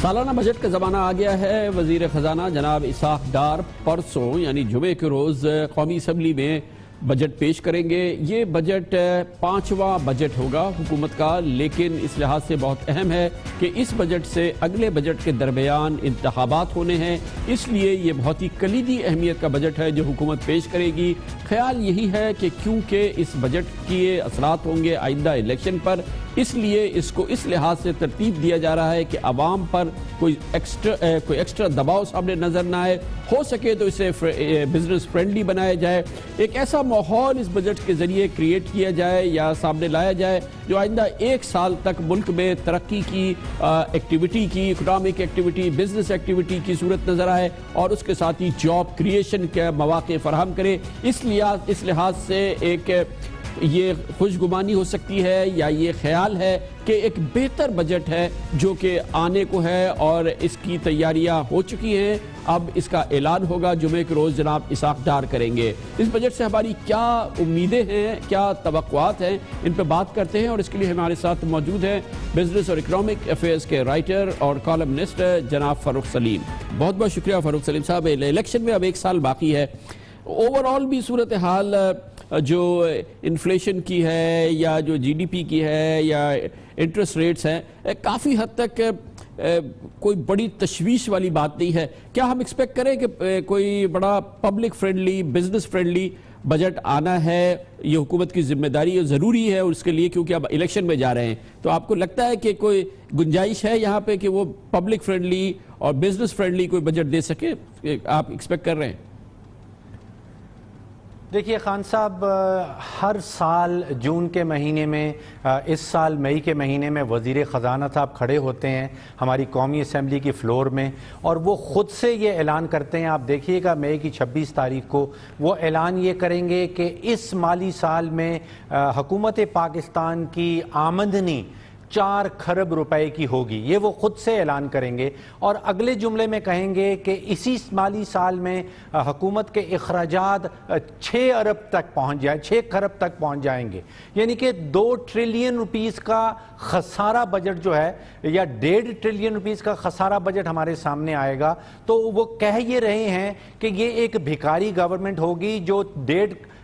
[SPEAKER 2] سالانہ بجٹ کا زمانہ آ گیا ہے. وزیر خزانہ جناب اسحاق ڈار پرسوں یعنی جمعے کے روز قومی اسمبلی میں بجٹ پیش کریں گے. یہ بجٹ 5واں بجٹ ہوگا حکومت کا، لیکن اس لحاظ سے بہت اہم ہے کہ اس بجٹ سے اگلے بجٹ کے درمیان انتخابات ہونے ہیں، اس لیے یہ بہت ہی کلیدی اہمیت کا بجٹ ہے جو حکومت پیش کرے گی. خیال یہی ہے کہ کیونکہ اس بجٹ کے اثرات ہوں گے آئندہ الیکشن پر، اس لیے اس کو اس لحاظ سے ترتیب دیا جا رہا ہے کہ عوام پر کوئی ایکسٹرا دباؤ سامنے نظر نہ آئے. ہو سکے تو اسے بزنس فرینڈلی بنایا جائے، ایک ایسا ماحول اس بجٹ کے ذریعے کریٹ کیا جائے یا سامنے لایا جائے جو آئندہ 1 سال تک ملک میں ترقی کی ایکٹیویٹی کی، اکنامک ایکٹیویٹی، بزنس ایکٹیویٹی کی صورت نظر آئے اور اس کے ساتھ ہی جاب کریشن کے مواقع فراہم کرے. اس لحاظ سے ایک یہ خوشگمانی ہو سکتی ہے یا یہ خیال ہے کہ ایک بہتر بجٹ ہے جو کہ آنے کو ہے اور اس کی تیاریاں ہو چکی ہیں. اب اس کا اعلان ہوگا جمعے کے روز جناب اسحاق ڈار کریں گے. اس بجٹ سے ہماری کیا امیدیں ہیں، کیا توقعات ہیں، ان پہ بات کرتے ہیں اور اس کے لیے ہمارے ساتھ موجود ہیں بزنس اور اکنامک افیئرز کے رائٹر اور کالمنسٹ جناب فاروق سلیم. بہت بہت شکریہ فاروق سلیم صاحب. الیکشن میں اب 1 سال باقی ہے، اوورآل بھی صورتحال جو انفلیشن کی ہے یا جو جی ڈی پی کی ہے یا انٹرسٹ ریٹس ہیں، کافی حد تک کوئی بڑی تشویش والی بات نہیں ہے. کیا ہم ایکسپیکٹ کریں کہ کوئی بڑا public friendly, business friendly budget آنا ہے؟ یہ حکومت کی ذمہ داری ہے، ضروری ہے اور اس کے لیے کیونکہ اب الیکشن میں جا رہے ہیں. تو آپ کو لگتا ہے کہ کوئی گنجائش ہے یہاں پہ کہ وہ پبلک فرینڈلی اور بزنس فرینڈلی کوئی بجٹ دے سکے؟ آپ ایکسپیکٹ کر رہے ہیں؟
[SPEAKER 9] دیکھیے خان صاحب، ہر سال جون کے مہینے میں، اس سال مئی کے مہینے میں وزیر خزانہ صاحب کھڑے ہوتے ہیں ہماری قومی اسمبلی کی فلور میں اور وہ خود سے یہ اعلان کرتے ہیں. آپ دیکھیے گا مئی کی 26 تاریخ کو وہ اعلان یہ کریں گے کہ اس مالی سال میں حکومت پاکستان کی آمدنی 4 کھرب روپے کی ہوگی. یہ وہ خود سے اعلان کریں گے اور اگلے جملے میں کہیں گے کہ اسی مالی سال میں حکومت کے اخراجات 6 ارب تک پہنچ جائیں، 6 کھرب تک پہنچ جائیں گے. یعنی کہ 2 ٹریلین روپیز کا خسارہ بجٹ جو ہے یا 1.5 ٹریلین روپیز کا خسارہ بجٹ ہمارے سامنے آئے گا. تو وہ کہہ یہ رہے ہیں کہ یہ ایک بھکاری گورنمنٹ ہوگی جو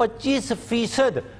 [SPEAKER 9] 25%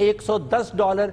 [SPEAKER 9] $110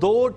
[SPEAKER 9] 2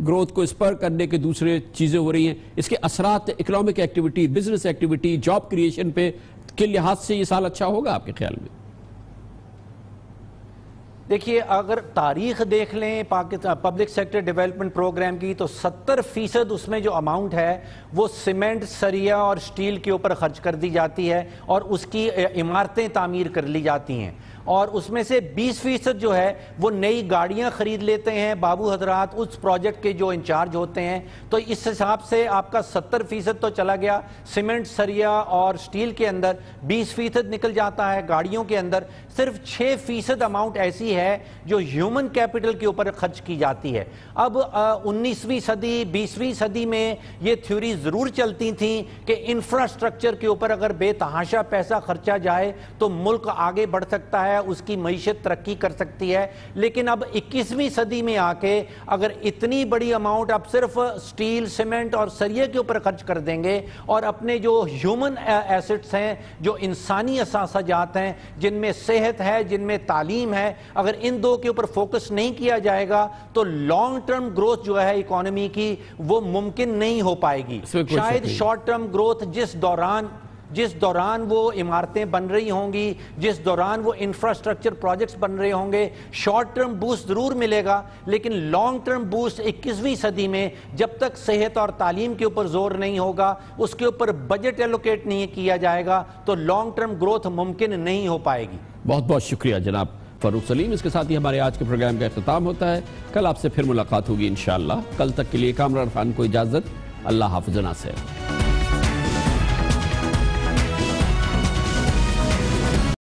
[SPEAKER 2] گروتھ کو اسپر کرنے کے دوسرے چیزیں ہو رہی ہیں. اس کے اثرات economic activity, business activity, job creation پہ کے لحاظ سے یہ سال اچھا ہوگا آپ کے خیال میں؟
[SPEAKER 9] دیکھیے، اگر تاریخ دیکھ لیں پبلک سیکٹر ڈیولپمنٹ پروگرام کی تو 70% اس میں جو اماؤنٹ ہے وہ سیمنٹ، سریا اور سٹیل کے اوپر خرچ کر دی جاتی ہے اور اس کی عمارتیں تعمیر کر لی جاتی ہیں، اور اس میں سے 20% جو ہے وہ نئی گاڑیاں خرید لیتے ہیں بابو حضرات اس پروجیکٹ کے جو انچارج ہوتے ہیں. تو اس حساب سے آپ کا 70% تو چلا گیا. سیمنٹ، سریا اور سٹیل کے اندر 20% نکل جاتا ہے. گاڑیوں کے اندر صرف 6% اماؤنٹ ایسی ہے جو ہیومن کیپٹل کے اوپر خرچ کی جاتی ہے. اب 19ویں صدی 20ویں صدی میں یہ تھیوری ضرور چلتی تھیں کہ انفراسٹرکچر کے اوپر اگر بے تحاشا پیسہ خرچا جائے تو ملک آگے بڑھ سکتا ہے، اس کی معیشت ترقی کر سکتی ہے. لیکن اب 21ویں صدی میں آ کے اگر اتنی بڑی اماؤنٹ آپ صرف سٹیل، سیمنٹ اور سریے کے اوپر خرچ کر دیں گے اور اپنے جو ہیومن ایسٹس ہیں، جو انسانی اثاثہ جات ہیں، جن میں صحت ہے، جن میں تعلیم ہے، اگر ان دو کے اوپر فوکس نہیں کیا جائے گا تو لانگ ٹرم گروتھ جو ہے اکانومی کی وہ ممکن نہیں ہو پائے گی. شاید شارٹ ٹرم گروتھ جس دوران وہ عمارتیں بن رہی ہوں گی، جس دوران وہ انفراسٹرکچر پروجیکٹس بن رہے ہوں گے، شارٹ ٹرم بوسٹ ضرور ملے گا، لیکن لانگ ٹرم بوسٹ 21ویں صدی میں جب تک صحت اور تعلیم کے اوپر زور نہیں ہوگا، اس کے اوپر بجٹ ایلوکیٹ نہیں کیا جائے گا تو لانگ ٹرم گروتھ ممکن نہیں ہو پائے گی.
[SPEAKER 2] بہت بہت شکریہ جناب فاروق سلیم. اس کے ساتھ ہی ہمارے آج کے پروگرام کا اختتام ہوتا ہے. کل آپ سے پھر ملاقات ہوگی انشاءاللہ. کل تک کے لیے کامران خان کو اجازت. اللہ حافظ. ناصر.